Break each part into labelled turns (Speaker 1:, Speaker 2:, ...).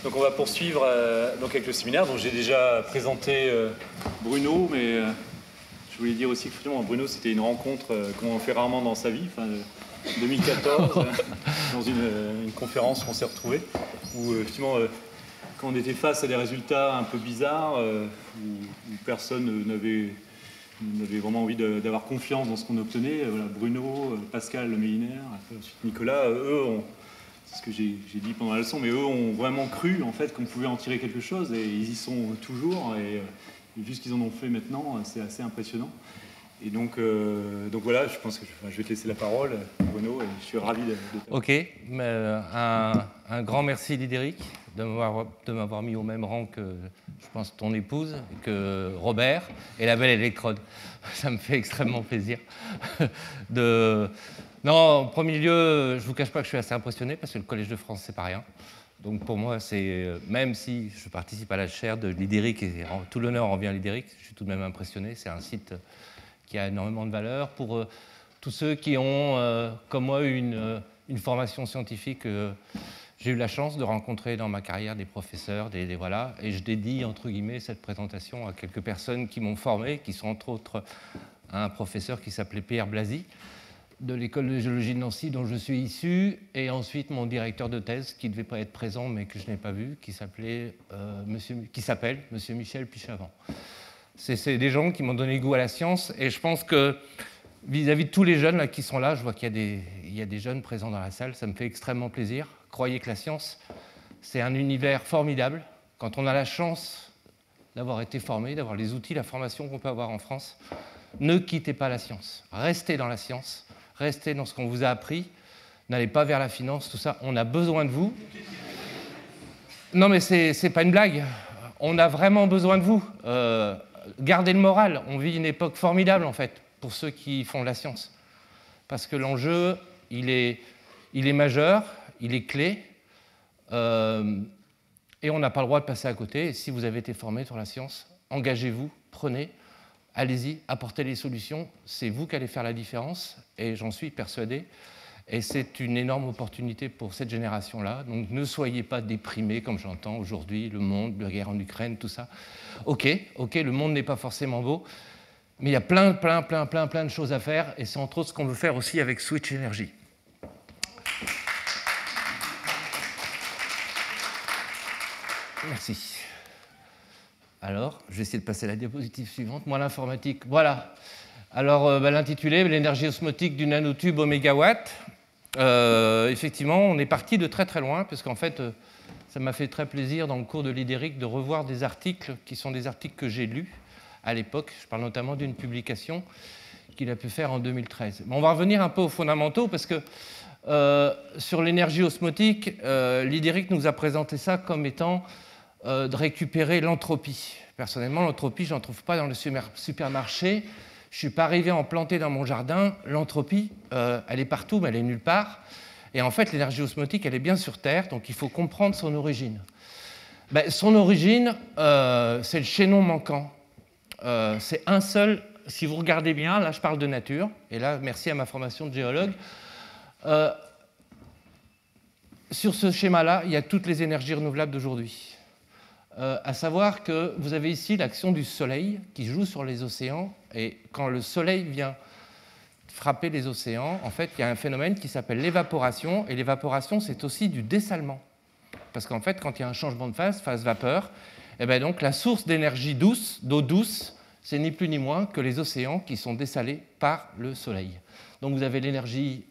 Speaker 1: Donc on va poursuivre donc avec le séminaire. Donc j'ai déjà présenté Bruno, mais je voulais dire aussi que finalement Bruno c'était une rencontre qu'on fait rarement dans sa vie, 2014, dans une conférence où on s'est retrouvés, où effectivement quand on était face à des résultats un peu bizarres, où personne n'avait vraiment envie d'avoir confiance dans ce qu'on obtenait, voilà, Bruno, Pascal Le Mélinaire, ensuite Nicolas, eux c'est ce que j'ai dit pendant la leçon, mais eux ont vraiment cru en fait qu'on pouvait en tirer quelque chose et ils y sont toujours et vu ce qu'ils en ont fait maintenant, c'est assez impressionnant. Et donc voilà, je pense que je vais te laisser la parole, Bruno, et je suis ravi de
Speaker 2: Ok, un grand merci Lidéric de m'avoir mis au même rang que, je pense, ton épouse, que Robert et la belle électrode. Ça me fait extrêmement plaisir. Non, en premier lieu, je ne vous cache pas que je suis assez impressionné parce que le Collège de France, c'est pas rien. Donc pour moi, même si je participe à la chaire de Lidéric et tout l'honneur en vient à Lidéric, je suis tout de même impressionné. C'est un site qui a énormément de valeur pour tous ceux qui ont, comme moi, une formation scientifique. J'ai eu la chance de rencontrer dans ma carrière des professeurs, voilà, et je dédie entre guillemets cette présentation à quelques personnes qui m'ont formé, qui sont entre autres un professeur qui s'appelait Pierre Blasi, de l'école de géologie de Nancy dont je suis issu, et ensuite mon directeur de thèse qui ne devait pas être présent mais que je n'ai pas vu, qui s'appelle Monsieur Michel Pichavant. C'est des gens qui m'ont donné goût à la science, et je pense que vis-à-vis de tous les jeunes là, qui sont là, je vois qu'il y a des jeunes présents dans la salle, ça me fait extrêmement plaisir. Croyez que la science, c'est un univers formidable. Quand on a la chance d'avoir été formé, d'avoir les outils, la formation qu'on peut avoir en France, ne quittez pas la science. Restez dans la science, restez dans ce qu'on vous a appris, n'allez pas vers la finance, tout ça. On a besoin de vous. Non, mais c'est pas une blague. On a vraiment besoin de vous. Gardez le moral. On vit une époque formidable, en fait, pour ceux qui font de la science. Parce que l'enjeu, il est majeur, il est clé, et on n'a pas le droit de passer à côté. Et si vous avez été formé sur la science, engagez-vous, prenez, allez-y, apportez les solutions. C'est vous qui allez faire la différence, et j'en suis persuadé. Et c'est une énorme opportunité pour cette génération-là. Donc ne soyez pas déprimés, comme j'entends aujourd'hui, le monde, la guerre en Ukraine, tout ça. Ok, le monde n'est pas forcément beau, mais il y a plein de choses à faire, et c'est entre autres ce qu'on veut faire aussi avec Switch Energy. Merci. Alors, je vais essayer de passer à la diapositive suivante. Moi, l'informatique, voilà. Alors, l'intitulé, l'énergie osmotique du nanotube au mégawatt. Effectivement, on est parti de très très loin, parce qu'en fait, ça m'a fait très plaisir dans le cours de Lidéric de revoir des articles qui sont des articles que j'ai lus à l'époque. Je parle notamment d'une publication qu'il a pu faire en 2013. Bon, on va revenir un peu aux fondamentaux, parce que sur l'énergie osmotique, Lidéric nous a présenté ça comme étant de récupérer l'entropie. Personnellement, l'entropie, je n'en trouve pas dans le supermarché. Je ne suis pas arrivé à en planter dans mon jardin. L'entropie, elle est partout, mais elle est nulle part. Et en fait, l'énergie osmotique, elle est bien sur Terre, donc il faut comprendre son origine. Son origine, c'est le chaînon manquant. C'est un seul, si vous regardez bien, là je parle de nature, et là, merci à ma formation de géologue, sur ce schéma-là, il y a toutes les énergies renouvelables d'aujourd'hui. À savoir que vous avez ici l'action du Soleil qui joue sur les océans, et quand le Soleil vient frapper les océans, en fait, il y a un phénomène qui s'appelle l'évaporation, et l'évaporation, c'est aussi du dessalement. Parce qu'en fait, quand il y a un changement de phase vapeur, et bien donc la source d'énergie douce, d'eau douce, c'est ni plus ni moins que les océans qui sont dessalés par le Soleil. Donc vous avez l'énergie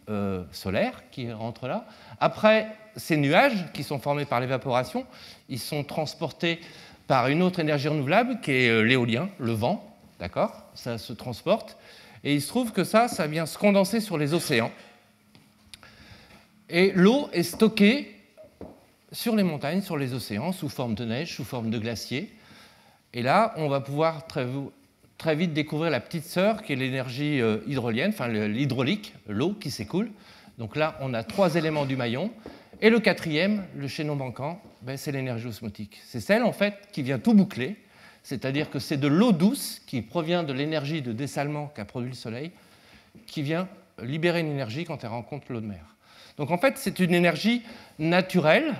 Speaker 2: solaire qui rentre là. Après, ces nuages qui sont formés par l'évaporation, ils sont transportés par une autre énergie renouvelable qui est l'éolien, le vent, d'accord ? Ça se transporte. Et il se trouve que ça vient se condenser sur les océans. Et l'eau est stockée sur les montagnes, sur les océans, sous forme de neige, sous forme de glaciers. Et là, on va pouvoir très vite découvrir la petite sœur qui est l'énergie hydrolienne, enfin l'hydraulique, l'eau qui s'écoule. Donc là, on a 3 éléments du maillon. Et le quatrième, le chaînon manquant, c'est l'énergie osmotique. C'est celle, en fait, qui vient tout boucler. C'est-à-dire que c'est de l'eau douce qui provient de l'énergie de dessalement qu'a produit le Soleil qui vient libérer une énergie quand elle rencontre l'eau de mer. Donc en fait, c'est une énergie naturelle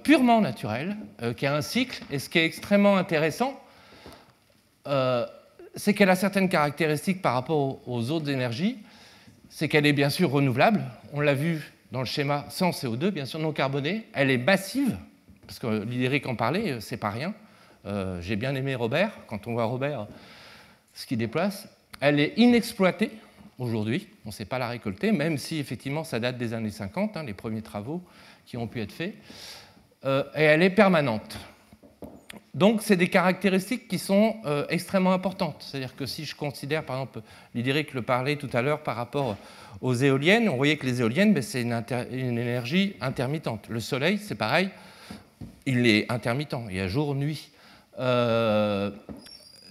Speaker 2: purement naturelle, qui a un cycle, et ce qui est extrêmement intéressant, c'est qu'elle a certaines caractéristiques par rapport aux autres énergies, c'est qu'elle est bien sûr renouvelable, on l'a vu dans le schéma sans CO2, bien sûr non carbonée, elle est massive, parce que l'Idéric en parlait, c'est pas rien. J'ai bien aimé Robert, quand on voit Robert, ce qu'il déplace. Elle est inexploitée aujourd'hui, on ne sait pas la récolter, même si effectivement ça date des années 50, les premiers travaux qui ont pu être faits, et elle est permanente. Donc c'est des caractéristiques qui sont extrêmement importantes. C'est-à-dire que si je considère, par exemple, l'Idéric le parlait tout à l'heure par rapport aux éoliennes, on voyait que les éoliennes, c'est une énergie intermittente. Le soleil, c'est pareil, il est intermittent, il y a jour-nuit.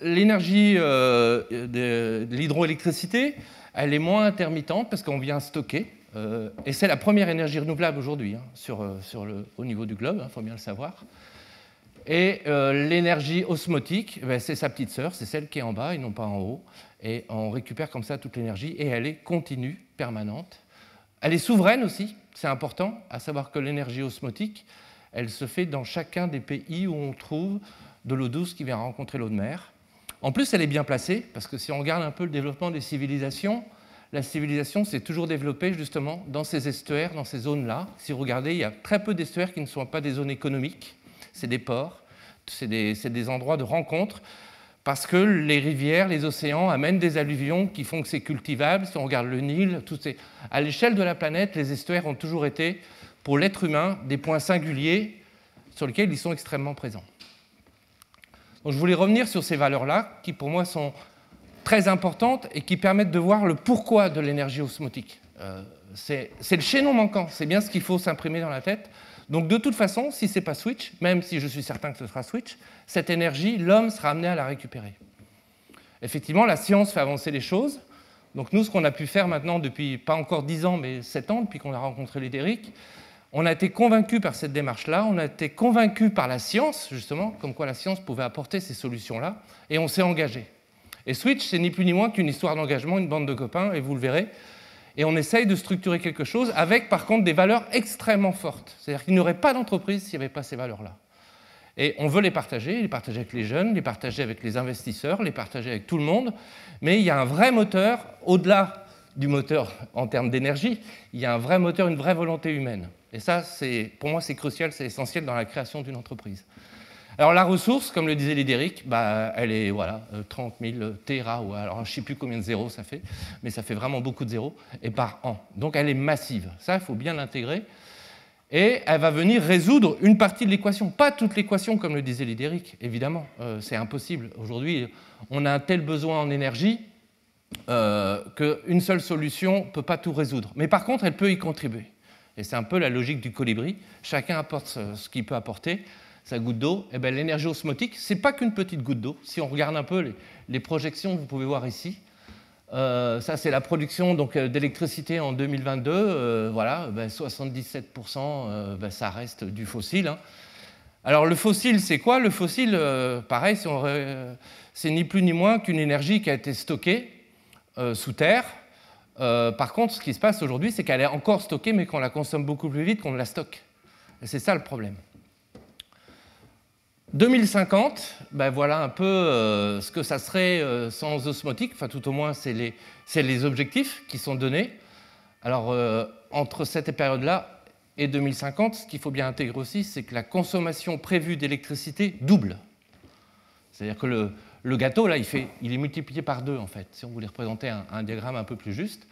Speaker 2: L'énergie de l'hydroélectricité, elle est moins intermittente parce qu'on vient stocker. Et c'est la première énergie renouvelable aujourd'hui au niveau du globe, faut bien le savoir. Et l'énergie osmotique, c'est sa petite sœur, c'est celle qui est en bas et non pas en haut. Et on récupère comme ça toute l'énergie et elle est continue, permanente. Elle est souveraine aussi, c'est important, à savoir que l'énergie osmotique, elle se fait dans chacun des pays où on trouve de l'eau douce qui vient rencontrer l'eau de mer. En plus, elle est bien placée, parce que si on regarde un peu le développement des civilisations, la civilisation s'est toujours développée justement dans ces estuaires, dans ces zones-là. Si vous regardez, il y a très peu d'estuaires qui ne sont pas des zones économiques. C'est des ports, c'est des endroits de rencontre, parce que les rivières, les océans amènent des alluvions qui font que c'est cultivable. Si on regarde le Nil, à l'échelle de la planète, les estuaires ont toujours été, pour l'être humain, des points singuliers sur lesquels ils sont extrêmement présents. Donc, je voulais revenir sur ces valeurs-là, qui pour moi sont très importantes et qui permettent de voir le pourquoi de l'énergie osmotique. C'est le chaînon manquant, c'est bien ce qu'il faut s'imprimer dans la tête. Donc de toute façon, si ce n'est pas switch, même si je suis certain que ce sera switch, cette énergie, l'homme sera amené à la récupérer. Effectivement, la science fait avancer les choses. Donc nous, ce qu'on a pu faire maintenant depuis, pas encore 10 ans, mais 7 ans, depuis qu'on a rencontré l'Idéric, on a été convaincus par cette démarche-là, on a été convaincus par la science, justement, comme quoi la science pouvait apporter ces solutions-là, et on s'est engagé. Et Switch, c'est ni plus ni moins qu'une histoire d'engagement, une bande de copains, et vous le verrez. Et on essaye de structurer quelque chose avec, par contre, des valeurs extrêmement fortes. C'est-à-dire qu'il n'y aurait pas d'entreprise s'il n'y avait pas ces valeurs-là. Et on veut les partager avec les jeunes, les partager avec les investisseurs, les partager avec tout le monde. Mais il y a un vrai moteur, au-delà du moteur en termes d'énergie, il y a un vrai moteur, une vraie volonté humaine. Et ça, pour moi, c'est crucial, c'est essentiel dans la création d'une entreprise. Alors la ressource, comme le disait l'Idéric, elle est 30 000 téra, alors je ne sais plus combien de zéros ça fait, mais ça fait vraiment beaucoup de zéros, et par an. Donc elle est massive. Ça, il faut bien l'intégrer. Et elle va venir résoudre une partie de l'équation. Pas toute l'équation, comme le disait l'Idéric, évidemment. C'est impossible. Aujourd'hui, on a un tel besoin en énergie qu'une seule solution ne peut pas tout résoudre. Mais par contre, elle peut y contribuer. Et c'est un peu la logique du colibri. Chacun apporte ce qu'il peut apporter. Sa goutte d'eau, l'énergie osmotique, ce n'est pas qu'une petite goutte d'eau. Si on regarde un peu les projections, vous pouvez voir ici. Ça, c'est la production d'électricité en 2022. 77%, ça reste du fossile. Alors, le fossile, c'est quoi? Le fossile, pareil, c'est ni plus ni moins qu'une énergie qui a été stockée sous terre. Par contre, ce qui se passe aujourd'hui, c'est qu'elle est encore stockée, mais qu'on la consomme beaucoup plus vite qu'on ne la stocke. Et c'est ça le problème. 2050, voilà un peu ce que ça serait sans osmotique, enfin tout au moins c'est les objectifs qui sont donnés. Alors entre cette période-là et 2050, ce qu'il faut bien intégrer aussi, c'est que la consommation prévue d'électricité double. C'est-à-dire que le gâteau, là, il est multiplié par 2 en fait, si on voulait représenter un diagramme un peu plus juste.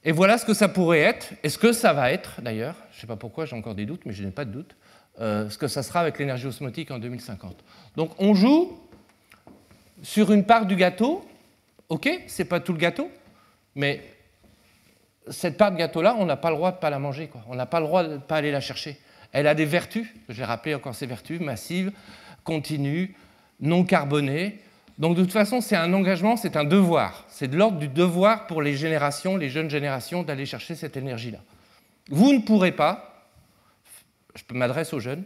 Speaker 2: Et voilà ce que ça pourrait être, et ce que ça va être d'ailleurs, je ne sais pas pourquoi, j'ai encore des doutes, mais je n'ai pas de doute. Ce que ça sera avec l'énergie osmotique en 2050. Donc on joue sur une part du gâteau, ok, c'est pas tout le gâteau, mais cette part de gâteau-là, on n'a pas le droit de ne pas la manger, quoi. On n'a pas le droit de ne pas aller la chercher. Elle a des vertus, je vais rappeler encore ces vertus, massives, continues, non carbonées. Donc de toute façon, c'est un engagement, c'est un devoir. C'est de l'ordre du devoir pour les générations, les jeunes générations, d'aller chercher cette énergie-là. Vous ne pourrez pas, je m'adresse aux jeunes,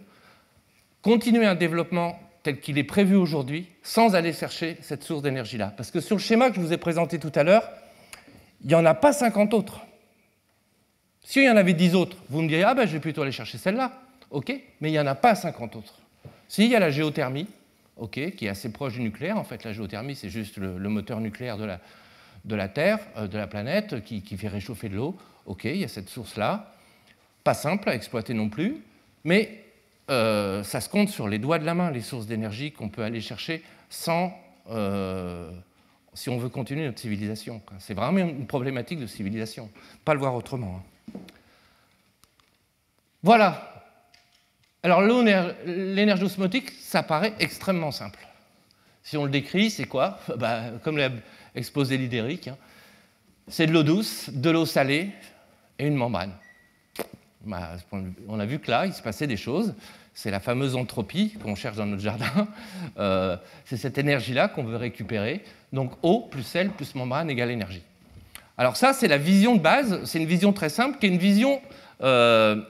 Speaker 2: continuer un développement tel qu'il est prévu aujourd'hui sans aller chercher cette source d'énergie-là. Parce que sur le schéma que je vous ai présenté tout à l'heure, il n'y en a pas 50 autres. S'il y en avait 10 autres, vous me direz « Ah je vais plutôt aller chercher celle-là ». ok, mais il n'y en a pas 50 autres. S'il y a la géothermie, ok, qui est assez proche du nucléaire, en fait la géothermie c'est juste le moteur nucléaire de la Terre, de la planète, qui fait réchauffer de l'eau, ok, il y a cette source-là, pas simple à exploiter non plus, mais ça se compte sur les doigts de la main, les sources d'énergie qu'on peut aller chercher sans, si on veut continuer notre civilisation. C'est vraiment une problématique de civilisation, pas le voir autrement. Voilà. Alors l'énergie osmotique, ça paraît extrêmement simple. Si on le décrit, c'est quoi? Comme l'a exposé Lydéric, hein, c'est de l'eau douce, de l'eau salée et une membrane. On a vu que là, il se passait des choses. C'est la fameuse entropie qu'on cherche dans notre jardin. C'est cette énergie-là qu'on veut récupérer. Donc eau plus sel plus membrane égale énergie. Alors ça, c'est la vision de base. C'est une vision très simple qui est une vision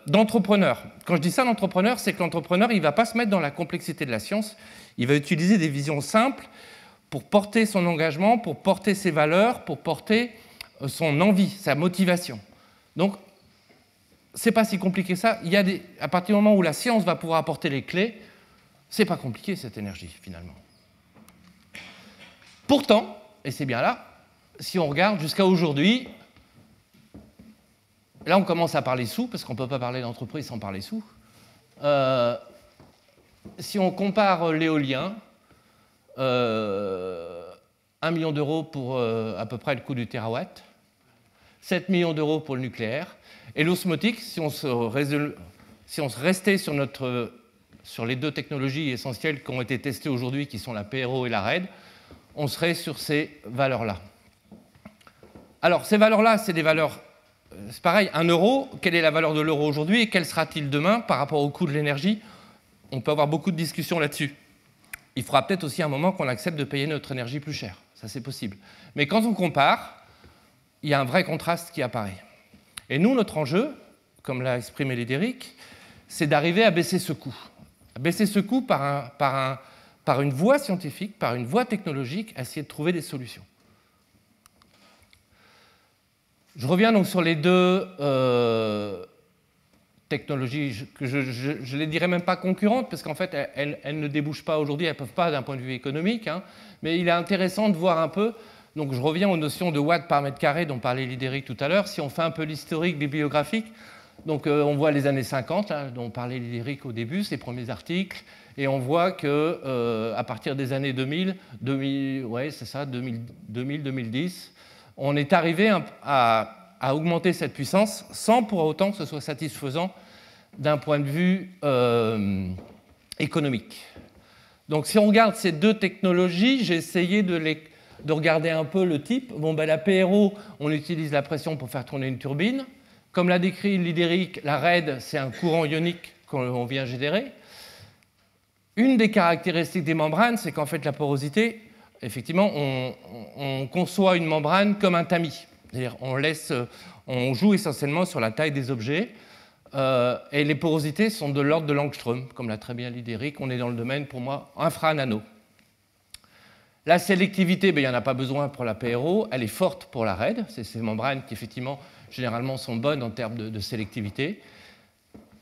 Speaker 2: d'entrepreneur. Quand je dis ça, l'entrepreneur, c'est que l'entrepreneur, il ne va pas se mettre dans la complexité de la science. Il va utiliser des visions simples pour porter son engagement, pour porter ses valeurs, pour porter son envie, sa motivation. Donc, c'est pas si compliqué que ça. À partir du moment où la science va pouvoir apporter les clés, c'est pas compliqué cette énergie finalement. Pourtant, et c'est bien là, si on regarde jusqu'à aujourd'hui, là on commence à parler sous, parce qu'on ne peut pas parler d'entreprise sans parler sous. Si on compare l'éolien, 1 million d'euros pour à peu près le coût du térawatt, 7 millions d'euros pour le nucléaire, et l'osmotique, si on se restait sur les deux technologies essentielles qui ont été testées aujourd'hui, qui sont la PRO et la RED, on serait sur ces valeurs-là. Alors, ces valeurs-là, c'est des valeurs... C'est pareil, 1 euro, quelle est la valeur de l'euro aujourd'hui et quelle sera-t-il demain par rapport au coût de l'énergie? On peut avoir beaucoup de discussions là-dessus. Il faudra peut-être aussi un moment qu'on accepte de payer notre énergie plus cher. Ça, c'est possible. Mais quand on compare, il y a un vrai contraste qui apparaît. Et nous, notre enjeu, comme l'a exprimé Lydéric, c'est d'arriver à baisser ce coût. À baisser ce coût par une voie scientifique, par une voie technologique, à essayer de trouver des solutions. Je reviens donc sur les deux technologies que je ne les dirais même pas concurrentes, parce qu'en fait, elles ne débouchent pas aujourd'hui, elles ne peuvent pas d'un point de vue économique, hein, mais il est intéressant de voir un peu. Donc je reviens aux notions de watts par mètre carré dont parlait Lydéric tout à l'heure. Si on fait un peu l'historique bibliographique, donc on voit les années 50, là, dont parlait Lydéric au début, ses premiers articles, et on voit qu'à partir des années 2010, on est arrivé à augmenter cette puissance sans pour autant que ce soit satisfaisant d'un point de vue économique. Donc si on regarde ces deux technologies, j'ai essayé de regarder un peu le type. La PRO, on utilise la pression pour faire tourner une turbine. Comme l'a décrit Lydéric, la RED, c'est un courant ionique qu'on vient générer. Une des caractéristiques des membranes, c'est qu'en fait, la porosité, effectivement, on conçoit une membrane comme un tamis. C'est-à-dire on joue essentiellement sur la taille des objets. Et les porosités sont de l'ordre de l'angstrom, comme l'a très bien Lydéric. On est dans le domaine, pour moi, infra-nano. La sélectivité, il n'y en a pas besoin pour la PRO, elle est forte pour la RED, c'est ces membranes qui effectivement généralement sont bonnes en termes de sélectivité.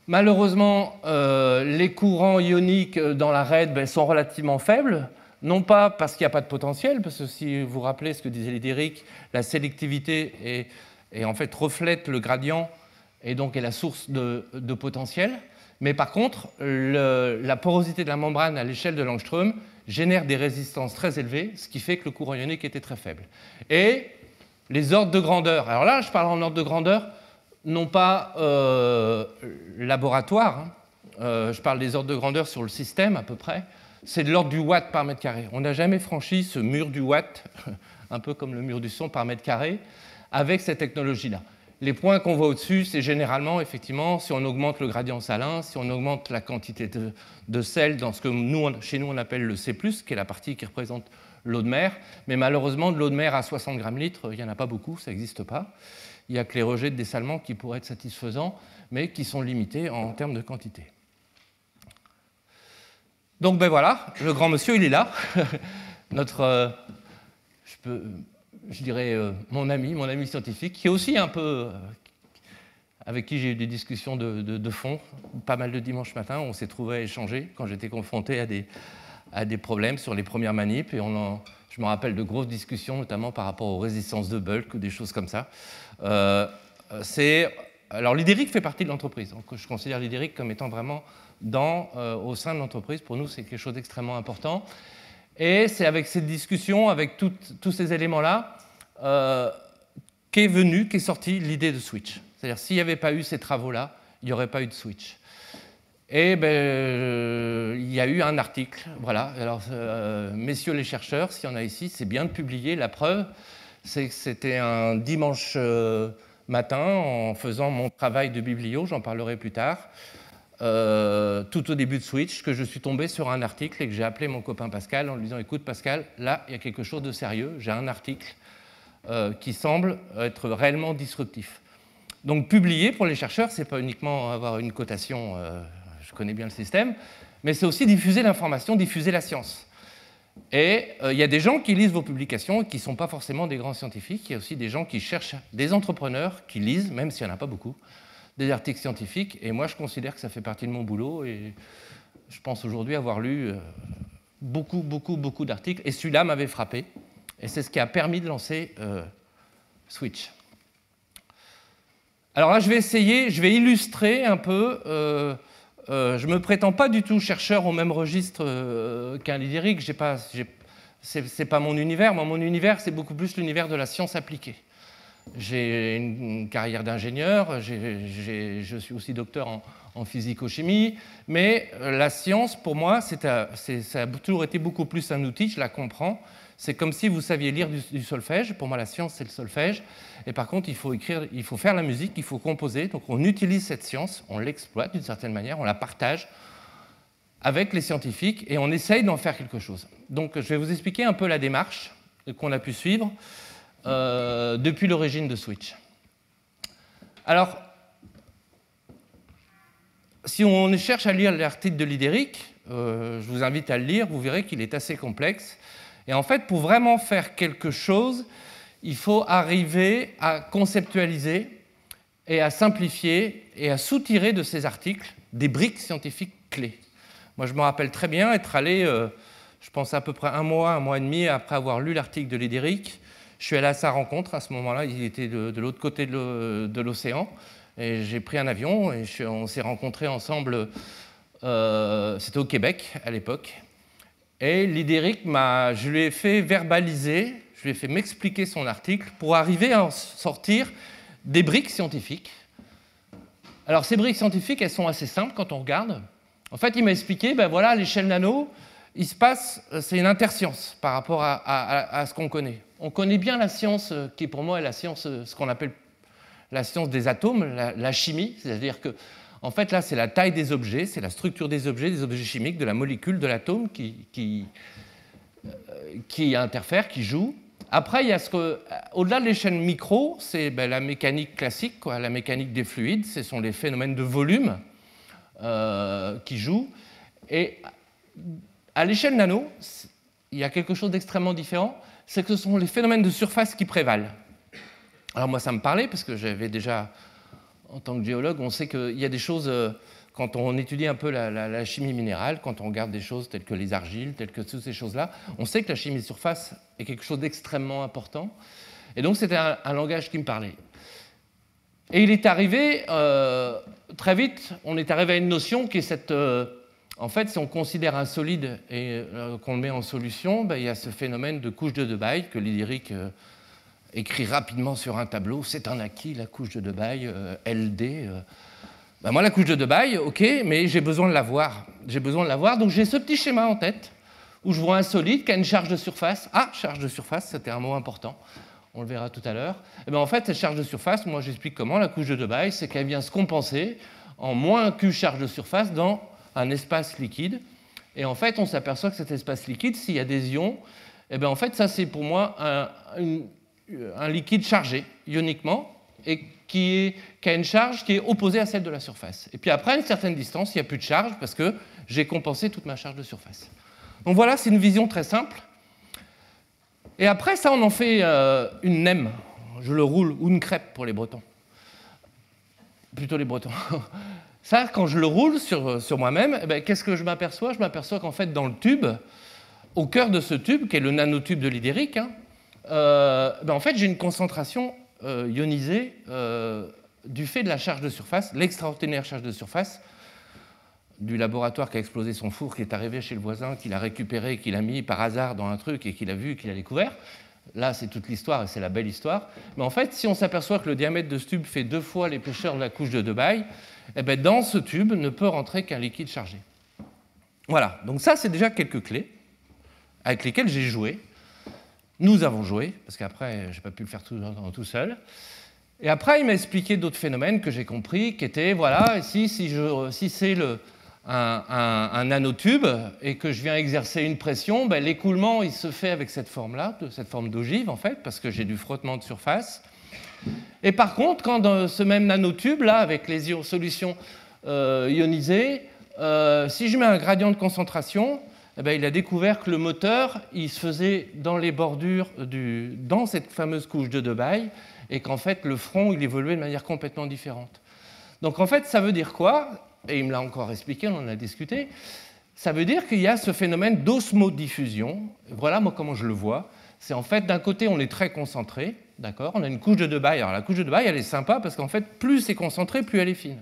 Speaker 2: Malheureusement, les courants ioniques dans la RED sont relativement faibles, non pas parce qu'il n'y a pas de potentiel, parce que si vous vous rappelez ce que disait Lydéric, la sélectivité en fait reflète le gradient et donc est la source de potentiel, mais par contre, la porosité de la membrane à l'échelle de l'angstrom génère des résistances très élevées, ce qui fait que le courant ionique était très faible. Et les ordres de grandeur, alors là je parle en ordre de grandeur, non pas laboratoire, hein. Je parle des ordres de grandeur sur le système à peu près, c'est de l'ordre du watt par mètre carré. On n'a jamais franchi ce mur du watt, un peu comme le mur du son par mètre carré, avec cette technologie-là. Les points qu'on voit au-dessus, c'est généralement, effectivement, si on augmente le gradient salin, si on augmente la quantité de sel dans ce que chez nous on appelle le C+, qui est la partie qui représente l'eau de mer. Mais malheureusement, de l'eau de mer à 60 grammes litre, il n'y en a pas beaucoup, ça n'existe pas. Il n'y a que les rejets de dessalement qui pourraient être satisfaisants, mais qui sont limités en termes de quantité. Donc voilà, le grand monsieur, il est là. Notre, je dirais, mon ami scientifique, qui est aussi un peu avec qui j'ai eu des discussions de fond, pas mal de dimanches matin, on s'est trouvé à échanger quand j'étais confronté à des problèmes sur les premières manips, et je me rappelle de grosses discussions, notamment par rapport aux résistances de bulk ou des choses comme ça. Alors l'IDERIC fait partie de l'entreprise, donc je considère l'IDERIC comme étant vraiment au sein de l'entreprise. Pour nous, c'est quelque chose d'extrêmement important. Et c'est avec cette discussion, avec tous ces éléments-là, qu'est sortie l'idée de Switch. C'est-à-dire, s'il n'y avait pas eu ces travaux-là, il n'y aurait pas eu de Switch. Et il y a eu un article, voilà. Alors, messieurs les chercheurs, s'il y en a ici, c'est bien de publier. La preuve, c'est que c'était un dimanche matin, en faisant mon travail de biblio, j'en parlerai plus tard, tout au début de Switch, que je suis tombé sur un article et que j'ai appelé mon copain Pascal en lui disant « Écoute Pascal, là, il y a quelque chose de sérieux, j'ai un article qui semble être réellement disruptif. » Donc publier pour les chercheurs, ce n'est pas uniquement avoir une cotation, je connais bien le système, mais c'est aussi diffuser l'information, diffuser la science. Et il y a des gens qui lisent vos publications et qui ne sont pas forcément des grands scientifiques. Il y a aussi des gens qui cherchent, des entrepreneurs qui lisent, même s'il n'y en a pas beaucoup, des articles scientifiques. Et moi, je considère que ça fait partie de mon boulot. Et je pense aujourd'hui avoir lu beaucoup d'articles. Et celui-là m'avait frappé. Et c'est ce qui a permis de lancer Switch. Alors là, je vais illustrer un peu. Je ne me prétends pas du tout chercheur au même registre qu'un l'IDERIC. Ce n'est pas mon univers. Moi, mon univers, c'est beaucoup plus l'univers de la science appliquée. J'ai une carrière d'ingénieur, je suis aussi docteur en physico-chimie, mais la science, pour moi, ça a toujours été beaucoup plus un outil, je la comprends. C'est comme si vous saviez lire du solfège. Pour moi, la science, c'est le solfège. Et par contre, il faut écrire, il faut faire la musique, il faut composer. Donc on utilise cette science, on l'exploite d'une certaine manière, on la partage avec les scientifiques et on essaye d'en faire quelque chose. Donc je vais vous expliquer un peu la démarche qu'on a pu suivre depuis l'origine de Switch. Alors, si on cherche à lire l'article de l'IDERIC, je vous invite à le lire, vous verrez qu'il est assez complexe. Et en fait, pour vraiment faire quelque chose, il faut arriver à conceptualiser et à simplifier et à soutirer de ces articles des briques scientifiques clés. Moi, je me rappelle très bien être allé, je pense à peu près un mois et demi après avoir lu l'article de l'IDERIC. Je suis allé à sa rencontre à ce moment-là, il était de l'autre côté de l'océan. Et j'ai pris un avion et on s'est rencontrés ensemble, c'était au Québec à l'époque. Et l'IDERIC, je lui ai fait verbaliser, je lui ai fait m'expliquer son article pour arriver à en sortir des briques scientifiques. Alors ces briques scientifiques, elles sont assez simples quand on regarde. En fait, il m'a expliqué, voilà, à l'échelle nano, il se passe, c'est une interscience par rapport à ce qu'on connaît. On connaît bien la science qui pour moi est la science, ce qu'on appelle la science des atomes, la chimie, c'est-à-dire que en fait, là, c'est la taille des objets, c'est la structure des objets chimiques, de la molécule, de l'atome qui interfère, qui joue. Après, il y a au-delà de l'échelle micro, c'est la mécanique classique, quoi, la mécanique des fluides, ce sont les phénomènes de volume qui jouent. Et à l'échelle nano, il y a quelque chose d'extrêmement différent, c'est que ce sont les phénomènes de surface qui prévalent. Alors moi, ça me parlait, parce que j'avais déjà... En tant que géologue, on sait qu'il y a des choses, quand on étudie un peu la chimie minérale, quand on regarde des choses telles que les argiles, telles que toutes ces choses-là, on sait que la chimie de surface est quelque chose d'extrêmement important. Et donc, c'était un langage qui me parlait. Et il est arrivé, très vite, on est arrivé à une notion qui est cette... en fait, si on considère un solide et qu'on le met en solution, il y a ce phénomène de couche de Debye que l'IDERIC... écrit rapidement sur un tableau, c'est un acquis, la couche de Debye, LD. Moi, la couche de Debye, ok, mais j'ai besoin de la voir. J'ai besoin de la voir, donc j'ai ce petit schéma en tête, où je vois un solide qui a une charge de surface. Ah, charge de surface, c'était un mot important, on le verra tout à l'heure. Et en fait, cette charge de surface, moi j'explique comment, la couche de Debye, c'est qu'elle vient se compenser en moins Q charge de surface dans un espace liquide. Et en fait, on s'aperçoit que cet espace liquide, s'il y a des ions, en fait, ça c'est pour moi un liquide chargé ioniquement et qui a une charge qui est opposée à celle de la surface. Et puis après, à une certaine distance, il n'y a plus de charge parce que j'ai compensé toute ma charge de surface. Donc voilà, c'est une vision très simple. Et après, ça, on en fait une NEM. Je le roule, ou une crêpe pour les Bretons. Plutôt les Bretons. Ça, quand je le roule sur moi-même, eh ben, qu'est-ce que je m'aperçois? Je m'aperçois qu'en fait, dans le tube, au cœur de ce tube, qui est le nanotube de l'hydérique, hein, ben, en fait, j'ai une concentration ionisée du fait de la charge de surface, l'extraordinaire charge de surface du laboratoire qui a explosé son four, qui est arrivé chez le voisin, qu'il a récupéré, qu'il a mis par hasard dans un truc et qu'il a vu, qu'il a découvert. Là, c'est toute l'histoire et c'est la belle histoire. Mais en fait, si on s'aperçoit que le diamètre de ce tube fait 2 fois l'épaisseur de la couche de Debye, eh bien, dans ce tube ne peut rentrer qu'un liquide chargé. Voilà, donc ça, c'est déjà quelques clés avec lesquelles j'ai joué. Nous avons joué, parce qu'après, je n'ai pas pu le faire tout seul. Et après, il m'a expliqué d'autres phénomènes que j'ai compris, qui étaient, voilà, si c'est un nanotube et que je viens exercer une pression, ben, l'écoulement il se fait avec cette forme-là, cette forme d'ogive en fait, parce que j'ai du frottement de surface. Et par contre, quand dans ce même nanotube-là, avec les solutions ionisées, si je mets un gradient de concentration, eh ben, il a découvert que le moteur il se faisait dans les bordures, dans cette fameuse couche de Debye, et qu'en fait le front il évoluait de manière complètement différente. Donc en fait, ça veut dire quoi? Et il me l'a encore expliqué, on en a discuté, ça veut dire qu'il y a ce phénomène d'osmodiffusion. Voilà moi comment je le vois. C'est en fait, d'un côté, on est très concentré, d'accord? On a une couche de Debye. Alors la couche de Debye, elle est sympa parce qu'en fait, plus c'est concentré, plus elle est fine.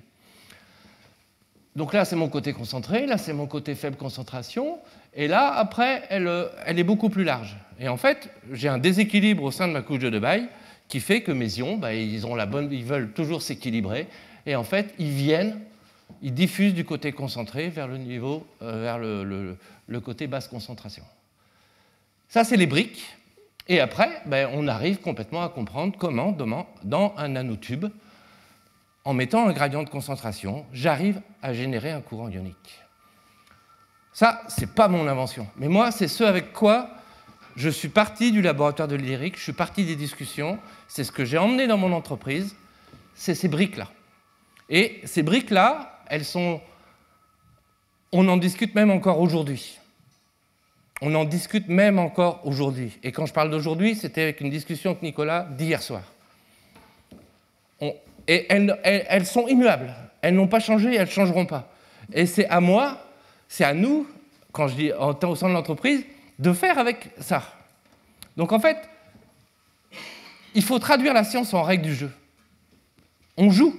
Speaker 2: Donc là, c'est mon côté concentré, là, c'est mon côté faible concentration, et là, après, elle est beaucoup plus large. Et en fait, j'ai un déséquilibre au sein de ma couche de Debye qui fait que mes ions, bah, ils veulent toujours s'équilibrer, et en fait, ils diffusent du côté concentré vers le niveau, vers le côté basse concentration. Ça, c'est les briques. Et après, ben, on arrive complètement à comprendre comment, dans un nanotube, en mettant un gradient de concentration, j'arrive à générer un courant ionique. Ça, ce n'est pas mon invention. Mais moi, c'est ce avec quoi je suis parti du laboratoire de l'hydérique, je suis parti des discussions, c'est ce que j'ai emmené dans mon entreprise, c'est ces briques-là. Et ces briques-là, on en discute même encore aujourd'hui. On en discute même encore aujourd'hui. Et quand je parle d'aujourd'hui, c'était avec une discussion avec Nicolas d'hier soir. Et elles sont immuables. Elles n'ont pas changé et elles ne changeront pas. Et c'est à moi, c'est à nous, quand je dis au sein de l'entreprise, de faire avec ça. Donc en fait, il faut traduire la science en règle du jeu. On joue.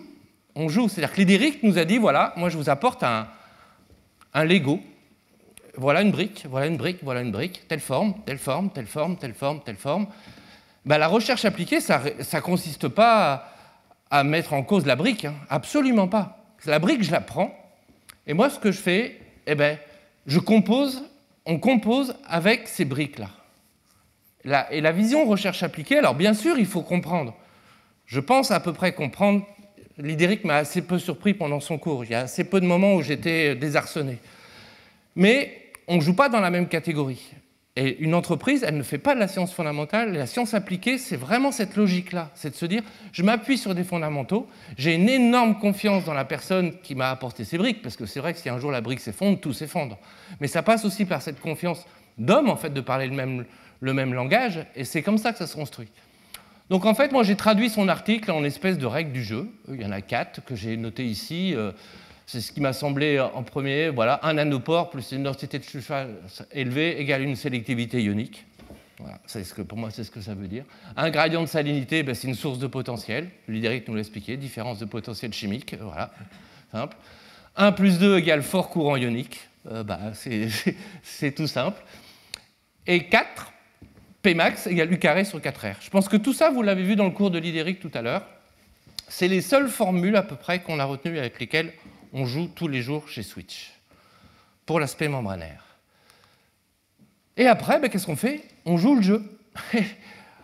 Speaker 2: C'est-à-dire que l'hydérique nous a dit, voilà, moi je vous apporte un Lego, voilà une brique, telle forme. Ben, la recherche appliquée, ça ne consiste pas à mettre en cause la brique, hein, absolument pas. La brique, je la prends, et moi ce que je fais, eh ben, on compose avec ces briques-là. Et la vision recherche appliquée, alors bien sûr, il faut comprendre. Je pense à peu près comprendre. L'hydérique m'a assez peu surpris pendant son cours. Il y a assez peu de moments où j'étais désarçonné. Mais on ne joue pas dans la même catégorie. Et une entreprise, elle ne fait pas de la science fondamentale. La science appliquée, c'est vraiment cette logique-là. C'est de se dire, je m'appuie sur des fondamentaux, j'ai une énorme confiance dans la personne qui m'a apporté ces briques, parce que c'est vrai que si un jour la brique s'effondre, tout s'effondre. Mais ça passe aussi par cette confiance d'homme, en fait, de parler le même langage, et c'est comme ça que ça se construit. Donc en fait, moi j'ai traduit son article en espèce de règles du jeu. Il y en a 4 que j'ai notées ici. C'est ce qui m'a semblé en premier. Voilà, un nanopore plus une densité de surface élevée égale une sélectivité ionique. Voilà, pour moi, c'est ce que ça veut dire. Un gradient de salinité, ben, c'est une source de potentiel. L'hydérique nous l'a expliqué, différence de potentiel chimique. Voilà, simple. 1 plus 2 égale fort courant ionique. C'est tout simple. Et 4. Pmax égale U carré sur 4R. Je pense que tout ça, vous l'avez vu dans le cours de l'hydérique tout à l'heure. C'est les seules formules à peu près qu'on a retenues avec lesquelles on joue tous les jours chez Switch, pour l'aspect membranaire. Et après, ben, qu'est-ce qu'on fait? On joue le jeu.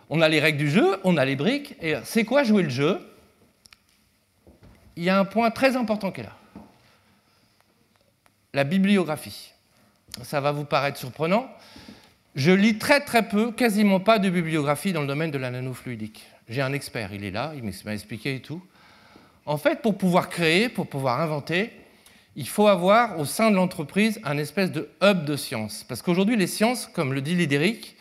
Speaker 2: On a les règles du jeu, on a les briques. Et c'est quoi jouer le jeu? Il y a un point très important qui est là. La bibliographie. Ça va vous paraître surprenant. Je lis très très peu, quasiment pas de bibliographie dans le domaine de la nanofluidique. J'ai un expert, il est là, il m'a expliqué et tout. En fait, pour pouvoir créer, pour pouvoir inventer, il faut avoir au sein de l'entreprise un espèce de hub de sciences. Parce qu'aujourd'hui, les sciences, comme le dit l'hydérique,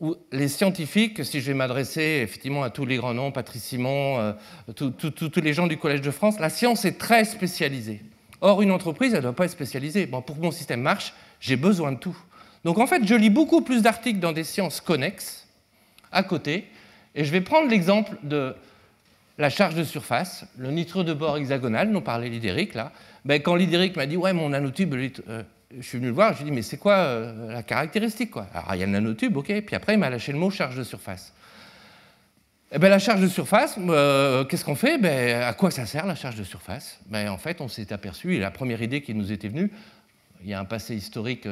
Speaker 2: où les scientifiques, si je vais m'adresser effectivement à tous les grands noms, Patrice Simon, tous les gens du Collège de France, la science est très spécialisée. Or, une entreprise, elle ne doit pas être spécialisée. Bon, pour que mon système marche, j'ai besoin de tout. Donc en fait, je lis beaucoup plus d'articles dans des sciences connexes, à côté, et je vais prendre l'exemple de la charge de surface, le nitrure de bord hexagonal, dont parlait Lidéric, là. Ben, quand Lidéric m'a dit « Ouais, mon nanotube, je suis venu le voir, je lui ai dit « Mais c'est quoi la caractéristique quoi ?» Alors, il y a le nanotube, ok, puis après, il m'a lâché le mot charge de surface. Eh ben, la charge de surface, qu'est-ce qu'on fait? Ben, à quoi ça sert, la charge de surface? Ben, en fait, on s'est aperçu, et la première idée qui nous était venue, il y a un passé historique,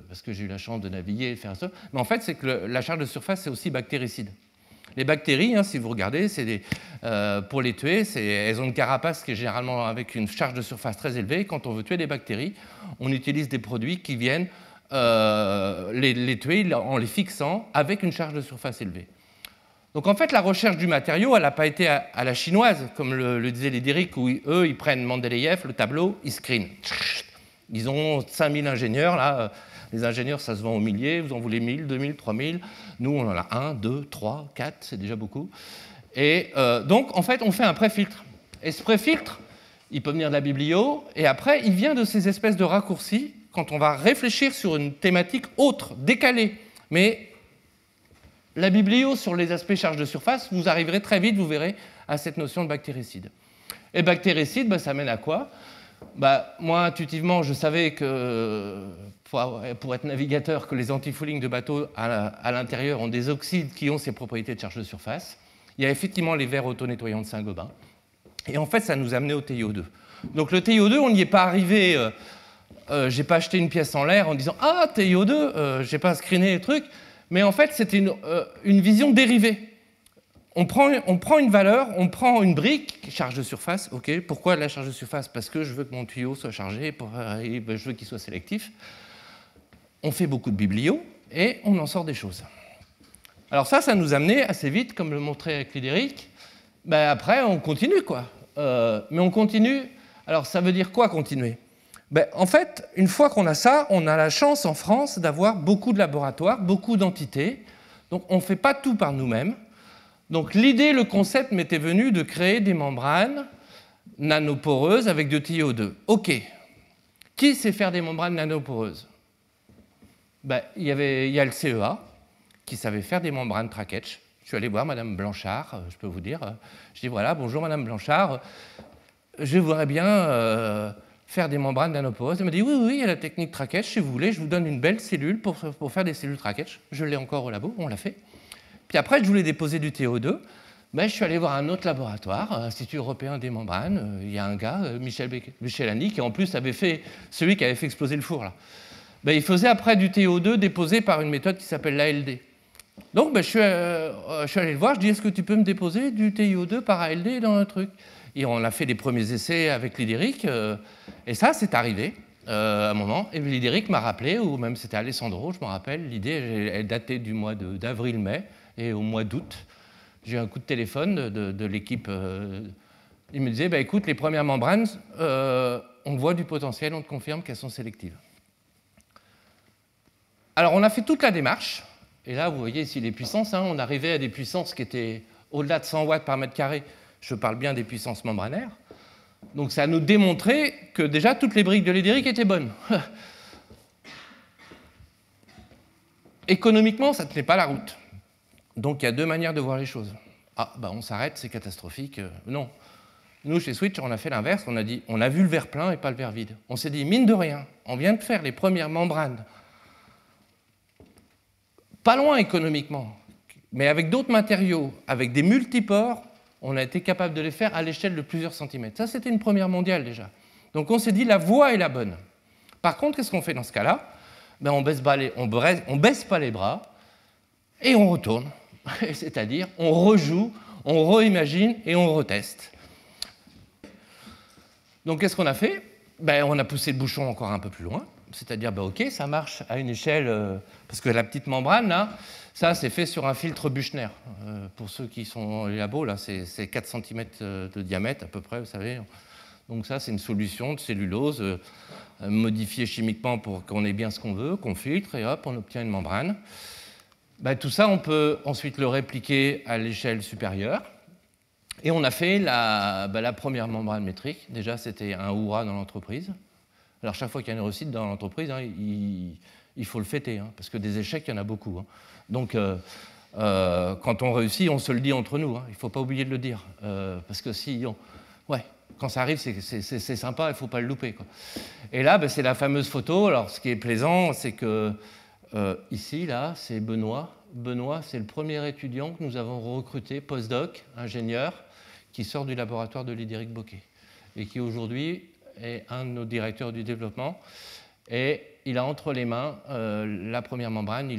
Speaker 2: parce que j'ai eu la chance de naviguer et de faire ça, mais en fait, c'est que la charge de surface, c'est aussi bactéricide. Les bactéries, hein, si vous regardez, pour les tuer, elles ont une carapace qui est généralement avec une charge de surface très élevée. Quand on veut tuer des bactéries, on utilise des produits qui viennent les tuer en les fixant avec une charge de surface élevée. Donc en fait, la recherche du matériau, elle n'a pas été à la chinoise, comme le disait Lidéric, où eux, ils prennent Mendeleïev, le tableau, ils screenent. Ils ont 5000 ingénieurs, là. Les ingénieurs, ça se vend au millier, vous en voulez 1000, 2000, 3000. Nous, on en a 1, 2, 3, 4, c'est déjà beaucoup. Et donc, en fait, on fait un préfiltre. Et ce préfiltre, il peut venir de la biblio, et après, il vient de ces espèces de raccourcis quand on va réfléchir sur une thématique autre, décalée. Mais la biblio sur les aspects charge de surface, vous arriverez très vite, vous verrez, à cette notion de bactéricide. Et bactéricide, ben, ça mène à quoi? Bah, moi, intuitivement, je savais que, pour être navigateur, que les antifouling de bateaux à l'intérieur ont des oxydes qui ont ces propriétés de charge de surface. Il y a effectivement les verres auto-nettoyants de Saint-Gobain. Et en fait, ça nous a amené au TiO2. Donc le TiO2, on n'y est pas arrivé. Je n'ai pas acheté une pièce en l'air en disant « Ah, TiO2, je n'ai pas screené les trucs ». Mais en fait, c'était une vision dérivée. On prend une valeur, on prend une brique, charge de surface, ok. Pourquoi la charge de surface? Parce que je veux que mon tuyau soit chargé, je veux qu'il soit sélectif. On fait beaucoup de biblio et on en sort des choses. Alors ça nous a amené assez vite, comme le montrait avec Lidéric. Ben après, on continue, quoi. Mais on continue. Alors ça veut dire quoi, continuer? Ben, en fait, une fois qu'on a ça, on a la chance en France d'avoir beaucoup de laboratoires, beaucoup d'entités. Donc on ne fait pas tout par nous-mêmes. Donc l'idée, le concept m'était venu de créer des membranes nanoporeuses avec de TiO2. OK. Qui sait faire des membranes nanoporeuses? Ben, il y a le CEA qui savait faire des membranes Track-Etch. Je suis allé voir Madame Blanchard, je peux vous dire. Je dis voilà, bonjour Madame Blanchard, je voudrais bien faire des membranes nanoporeuses. Elle m'a dit oui, il y a la technique Track-Etch, si vous voulez, je vous donne une belle cellule pour faire des cellules Track-Etch. Je l'ai encore au labo, on l'a fait. Puis après, je voulais déposer du TiO2. Ben, je suis allé voir un autre laboratoire, Institut européen des membranes. Il y a un gars, Michel Anny, qui en plus avait fait celui qui avait fait exploser le four. Là. Ben, il faisait après du TiO2 déposé par une méthode qui s'appelle l'ALD. Donc ben, je suis allé le voir, je dis est-ce que tu peux me déposer du TiO2 par ALD dans un truc? Et on a fait les premiers essais avec Lidéric, et ça, c'est arrivé à un moment. Et Lidéric m'a rappelé, ou même c'était Alessandro, je me rappelle, l'idée, elle datait du mois d'avril-mai. Et au mois d'août, j'ai eu un coup de téléphone de l'équipe. Il me disait, bah, écoute, les premières membranes, on voit du potentiel, on te confirme qu'elles sont sélectives. Alors, on a fait toute la démarche. Et là, vous voyez ici les puissances. Hein, on arrivait à des puissances qui étaient au-delà de 100 watts par mètre carré. Je parle bien des puissances membranaires. Donc, ça nous démontrait que déjà, toutes les briques de Lidéric étaient bonnes. Économiquement, ça ne tenait pas la route. Donc il y a deux manières de voir les choses. Ah, bah on s'arrête, c'est catastrophique. Non. Nous, chez Switch, on a fait l'inverse. On a dit, on a vu le verre plein et pas le verre vide. On s'est dit, mine de rien, on vient de faire les premières membranes, pas loin économiquement, mais avec d'autres matériaux, avec des multiports, on a été capable de les faire à l'échelle de plusieurs centimètres. Ça, c'était une première mondiale déjà. Donc on s'est dit, la voie est la bonne. Par contre, qu'est-ce qu'on fait dans ce cas-là? Ben, on baisse pas les bras et on retourne. C'est-à-dire, on rejoue, on réimagine et on reteste. Donc, qu'est-ce qu'on a fait? Ben, on a poussé le bouchon encore un peu plus loin. C'est-à-dire, ben, OK, ça marche à une échelle... parce que la petite membrane, là, ça, c'est fait sur un filtre Büchner. Pour ceux qui sont dans les labos, là, c'est 4 cm de diamètre, à peu près, vous savez. Donc ça, c'est une solution de cellulose modifiée chimiquement pour qu'on ait bien ce qu'on veut, qu'on filtre, et hop, on obtient une membrane. Ben, tout ça, on peut ensuite le répliquer à l'échelle supérieure. Et on a fait la première membrane métrique. Déjà, c'était un hurrah dans l'entreprise. Alors, chaque fois qu'il y a une réussite dans l'entreprise, hein, il faut le fêter, hein, parce que des échecs, il y en a beaucoup. Hein. Donc, quand on réussit, on se le dit entre nous. Hein. Il ne faut pas oublier de le dire. Parce que quand ça arrive, c'est sympa, il ne faut pas le louper, quoi. Et là, ben, c'est la fameuse photo. Alors, ce qui est plaisant, c'est que ici, là, c'est Benoît. Benoît, c'est le premier étudiant que nous avons recruté, postdoc, ingénieur, qui sort du laboratoire de Lidéric Bocquet et qui aujourd'hui est un de nos directeurs du développement. Et il a entre les mains la première membrane.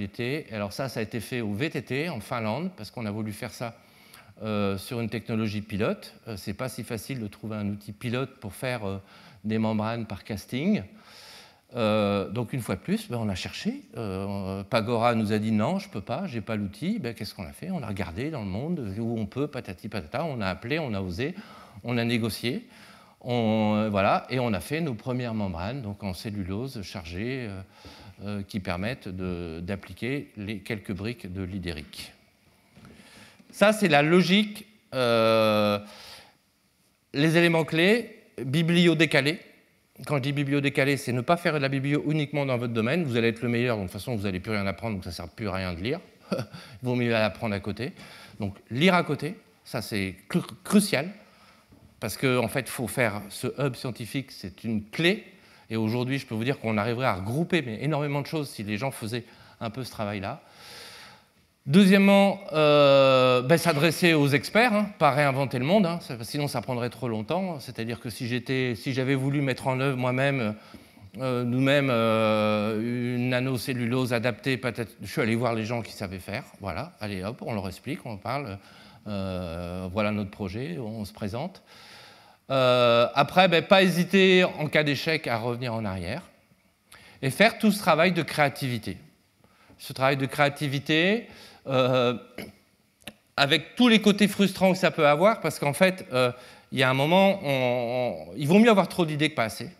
Speaker 2: Alors ça a été fait au VTT en Finlande, parce qu'on a voulu faire ça sur une technologie pilote. Ce n'est pas si facile de trouver un outil pilote pour faire des membranes par casting. Donc une fois de plus, on a cherché. Pagora nous a dit non, je ne peux pas, je n'ai pas l'outil. Qu'est-ce qu'on a fait? On a regardé dans le monde où on peut, patati patata, on a appelé, on a osé, on a négocié. Voilà, et on a fait nos premières membranes donc en cellulose chargée qui permettent d'appliquer les quelques briques de Lidéric. Ça, c'est la logique. Les éléments clés, biblio-décalé. Quand je dis biblio-décalé, c'est ne pas faire de la biblio uniquement dans votre domaine. Vous allez être le meilleur, donc de toute façon, vous n'allez plus rien apprendre, donc ça ne sert plus à rien de lire. Il vaut mieux l'apprendre à côté. Donc, lire à côté, ça, c'est crucial. Parce qu'en fait, il faut faire ce hub scientifique, c'est une clé. Et aujourd'hui, je peux vous dire qu'on arriverait à regrouper énormément de choses si les gens faisaient un peu ce travail-là. Deuxièmement, s'adresser aux experts, hein, pas réinventer le monde, hein, sinon ça prendrait trop longtemps. C'est-à-dire que si j'avais voulu mettre en œuvre moi-même, nous-mêmes, une nanocellulose adaptée, peut-être, je suis allé voir les gens qui savaient faire. Voilà, allez hop, on leur explique, on parle. Voilà notre projet, on se présente. Après, pas hésiter en cas d'échec à revenir en arrière et faire tout ce travail de créativité. Ce travail de créativité avec tous les côtés frustrants que ça peut avoir, parce qu'en fait, il y a un moment, il vaut mieux avoir trop d'idées que pas assez.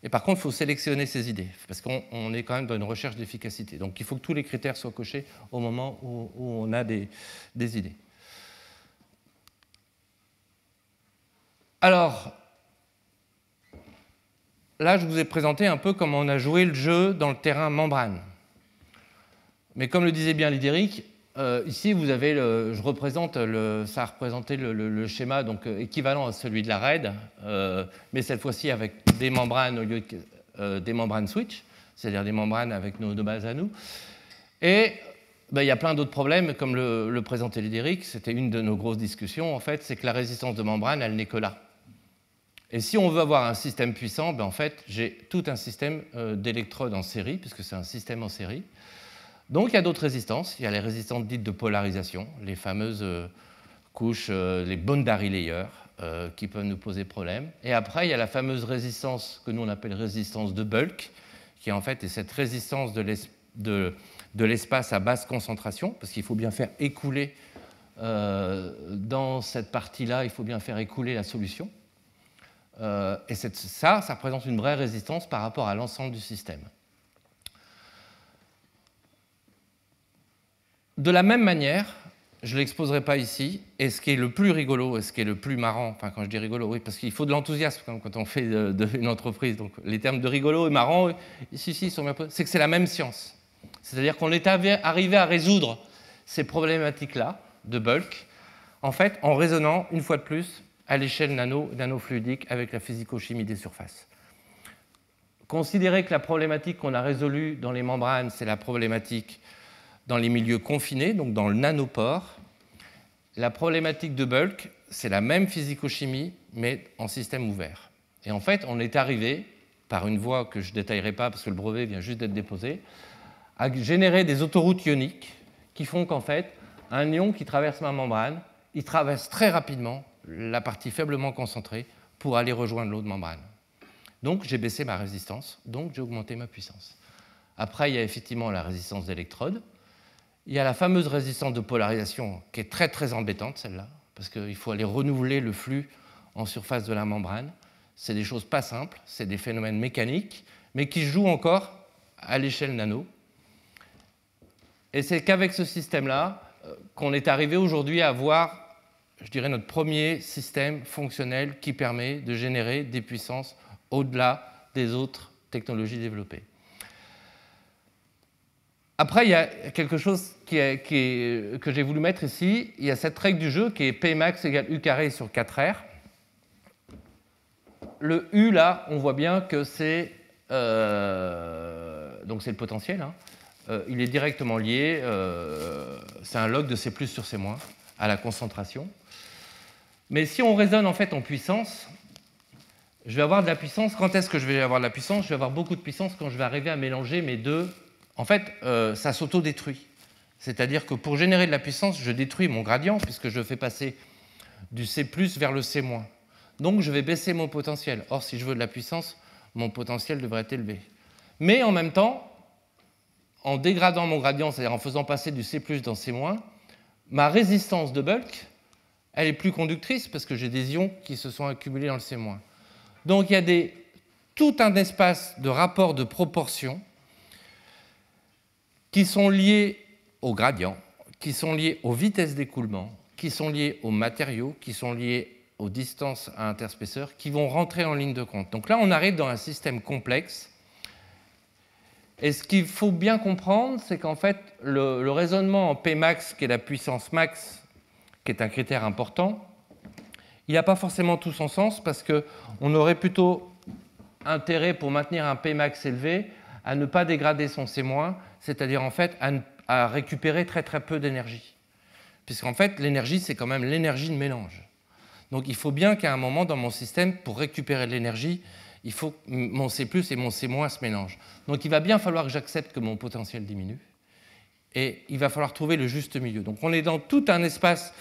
Speaker 2: Et par contre, il faut sélectionner ces idées, parce qu'on est quand même dans une recherche d'efficacité. Donc il faut que tous les critères soient cochés au moment où on a des idées. Alors, là, je vous ai présenté un peu comment on a joué le jeu dans le terrain membrane. Mais comme le disait bien Lidéric, ici, vous avez ça a représenté le schéma donc, équivalent à celui de la RAID, mais cette fois-ci avec des membranes au lieu des membranes switch, c'est-à-dire des membranes avec nos bases à nous. Et il y a plein d'autres problèmes, comme le présentait Lidéric, c'était une de nos grosses discussions, en fait, c'est que la résistance de membrane, elle n'est que là. Et si on veut avoir un système puissant, en fait, j'ai tout un système d'électrodes en série, puisque c'est un système en série. Donc il y a d'autres résistances. Il y a les résistances dites de polarisation, les fameuses couches, les boundary layers, qui peuvent nous poser problème. Et après, il y a la fameuse résistance que nous on appelle résistance de bulk, qui en fait est cette résistance de l'espace à basse concentration, parce qu'il faut bien faire écouler, dans cette partie-là, il faut bien faire écouler la solution. Et ça représente une vraie résistance par rapport à l'ensemble du système. De la même manière, je ne l'exposerai pas ici, et ce qui est le plus rigolo, et ce qui est le plus marrant, enfin quand je dis rigolo, oui, parce qu'il faut de l'enthousiasme quand on fait une entreprise, donc les termes de rigolo et marrant, ici, ils sont bien posés, c'est que c'est la même science. C'est-à-dire qu'on est arrivé à résoudre ces problématiques-là, de bulk, en fait, en raisonnant, une fois de plus, à l'échelle nanofluidique avec la physico-chimie des surfaces. Considérez que la problématique qu'on a résolue dans les membranes, c'est la problématique dans les milieux confinés, donc dans le nanopore. La problématique de bulk, c'est la même physico-chimie, mais en système ouvert. Et en fait, on est arrivé, par une voie que je ne détaillerai pas parce que le brevet vient juste d'être déposé, à générer des autoroutes ioniques qui font qu'en fait, un ion qui traverse ma membrane, il traverse très rapidement la partie faiblement concentrée pour aller rejoindre l'autre membrane. Donc, j'ai baissé ma résistance, donc j'ai augmenté ma puissance. Après, il y a effectivement la résistance d'électrode. Il y a la fameuse résistance de polarisation qui est très très embêtante, celle-là, parce qu'il faut aller renouveler le flux en surface de la membrane. C'est des choses pas simples, c'est des phénomènes mécaniques, mais qui jouent encore à l'échelle nano. Et c'est qu'avec ce système-là qu'on est arrivé aujourd'hui à avoir, je dirais, notre premier système fonctionnel qui permet de générer des puissances au-delà des autres technologies développées. Après, il y a quelque chose que j'ai voulu mettre ici. Il y a cette règle du jeu qui est Pmax égale U carré sur 4R. Le U, là, on voit bien que c'est donc c'est le potentiel. Hein. Il est directement lié, c'est un log de C+ sur C- à la concentration. Mais si on raisonne en fait en puissance, je vais avoir de la puissance. Quand est-ce que je vais avoir de la puissance? Je vais avoir beaucoup de puissance quand je vais arriver à mélanger mes deux. En fait, ça s'auto-détruit. C'est-à-dire que pour générer de la puissance, je détruis mon gradient puisque je fais passer du C+ vers le C-. Donc je vais baisser mon potentiel. Or, si je veux de la puissance, mon potentiel devrait être élevé. Mais en même temps, en dégradant mon gradient, c'est-à-dire en faisant passer du C+ dans C-, ma résistance de bulk, elle est plus conductrice parce que j'ai des ions qui se sont accumulés dans le C-. Donc il y a tout un espace de rapports de proportion qui sont liés au gradient, qui sont liés aux vitesses d'écoulement, qui sont liés aux matériaux, qui sont liés aux distances à interspaisseurs, qui vont rentrer en ligne de compte. Donc là, on arrive dans un système complexe. Et ce qu'il faut bien comprendre, c'est qu'en fait, le raisonnement en Pmax, qui est la puissance max, qui est un critère important, il n'a pas forcément tout son sens parce qu'on aurait plutôt intérêt, pour maintenir un Pmax élevé, à ne pas dégrader son C-, c'est-à-dire en fait à récupérer très très peu d'énergie. Puisqu'en fait, l'énergie, c'est quand même l'énergie de mélange. Donc il faut bien qu'à un moment dans mon système, pour récupérer de l'énergie, il faut que mon C+ et mon C- se mélangent. Donc il va bien falloir que j'accepte que mon potentiel diminue. Et il va falloir trouver le juste milieu. Donc on est dans tout un espace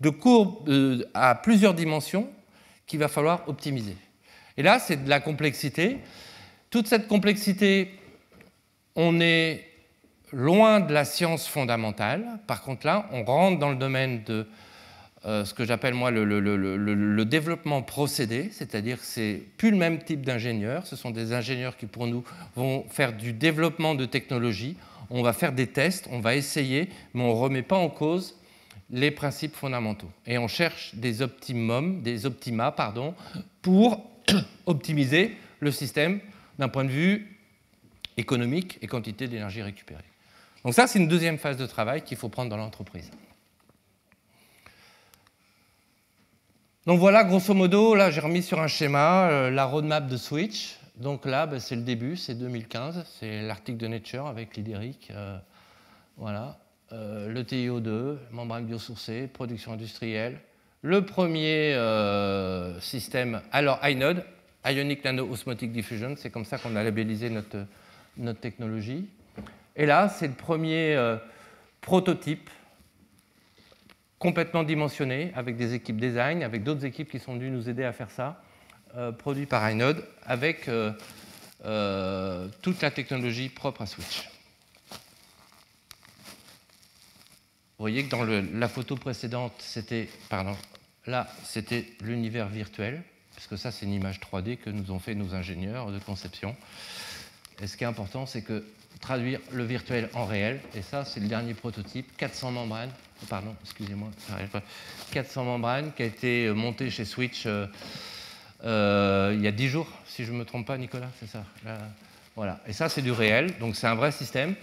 Speaker 2: de courbes à plusieurs dimensions qu'il va falloir optimiser. Et là, c'est de la complexité. Toute cette complexité, on est loin de la science fondamentale. Par contre, là, on rentre dans le domaine de ce que j'appelle moi le développement procédé, c'est-à-dire que ce n'est plus le même type d'ingénieurs. Ce sont des ingénieurs qui, pour nous, vont faire du développement de technologie. On va faire des tests, on va essayer, mais on ne remet pas en cause les principes fondamentaux. Et on cherche des optima, pour optimiser le système d'un point de vue économique et quantité d'énergie récupérée. Donc ça, c'est une deuxième phase de travail qu'il faut prendre dans l'entreprise. Donc voilà, grosso modo, là j'ai remis sur un schéma la roadmap de Switch. Donc là, c'est le début, c'est 2015, c'est l'article de Nature avec l'IDERIC. Voilà. Le TiO2, membrane biosourcée, production industrielle. Le premier système, alors iNOD, Ionic Nano Osmotic Diffusion, c'est comme ça qu'on a labellisé notre technologie. Et là, c'est le premier prototype complètement dimensionné, avec des équipes design, avec d'autres équipes qui sont venues nous aider à faire ça, produit par iNOD, avec toute la technologie propre à Switch. Vous voyez que dans la photo précédente, c'était l'univers virtuel, puisque ça, c'est une image 3D que nous ont fait nos ingénieurs de conception. Et ce qui est important, c'est que traduire le virtuel en réel, et ça, c'est le dernier prototype, 400 membranes, 400 membranes, qui a été monté chez Switch il y a 10 jours, si je ne me trompe pas, Nicolas, c'est ça. Voilà. Et ça, c'est du réel, donc c'est un vrai système.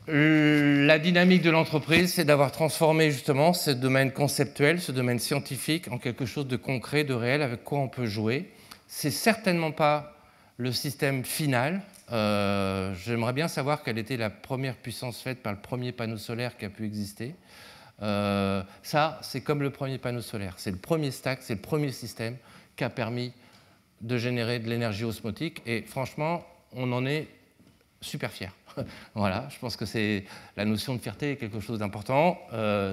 Speaker 2: La dynamique de l'entreprise, c'est d'avoir transformé justement ce domaine conceptuel, ce domaine scientifique, en quelque chose de concret, de réel, avec quoi on peut jouer. C'est certainement pas le système final. J'aimerais bien savoir quelle était la première puissance faite par le premier panneau solaire qui a pu exister. Ça, c'est comme le premier panneau solaire. C'est le premier stack, c'est le premier système qui a permis de générer de l'énergie osmotique. Et franchement, on en est super fiers. Voilà, je pense que c'est la notion de fierté est quelque chose d'important.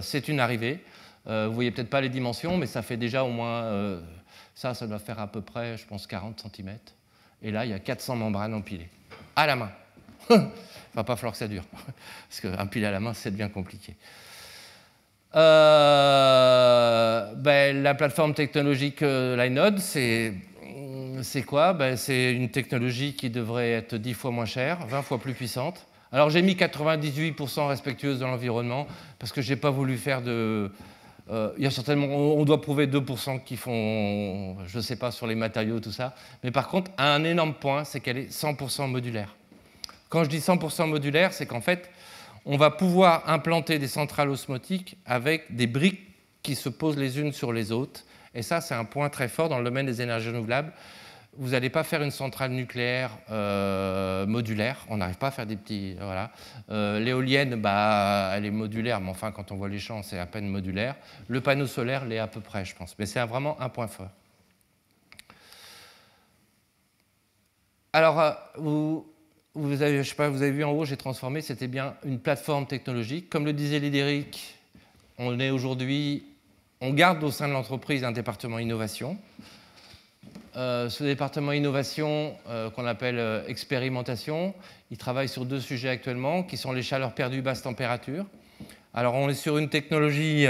Speaker 2: C'est une arrivée. Vous ne voyez peut-être pas les dimensions, mais ça fait déjà au moins... ça doit faire à peu près, je pense, 40 cm. Et là, il y a 400 membranes empilées. À la main. Il ne va pas falloir que ça dure. Parce qu'empiler à la main, c'est bien compliqué. La plateforme technologique iNOD, c'est quoi? C'est une technologie qui devrait être 10 fois moins chère, 20 fois plus puissante, Alors j'ai mis 98% respectueuse de l'environnement parce que je n'ai pas voulu faire de... il y a certainement, on doit prouver 2% qui font, je ne sais pas, sur les matériaux, tout ça. Mais par contre, un énorme point, c'est qu'elle est 100% modulaire. Quand je dis 100% modulaire, c'est qu'en fait, on va pouvoir implanter des centrales osmotiques avec des briques qui se posent les unes sur les autres. Et ça, c'est un point très fort dans le domaine des énergies renouvelables. Vous n'allez pas faire une centrale nucléaire modulaire. On n'arrive pas à faire des petits... Voilà. L'éolienne, bah, elle est modulaire, mais enfin, quand on voit les champs, c'est à peine modulaire. Le panneau solaire l'est à peu près, je pense. Mais c'est vraiment un point fort. Alors, vous avez, je sais pas, vous avez vu en haut, j'ai transformé, c'était bien une plateforme technologique. Comme le disait Lidéric, on est aujourd'hui... On garde au sein de l'entreprise un département innovation. Ce département innovation qu'on appelle expérimentation, il travaille sur 2 sujets actuellement, qui sont les chaleurs perdues basse température. Alors on est sur une technologie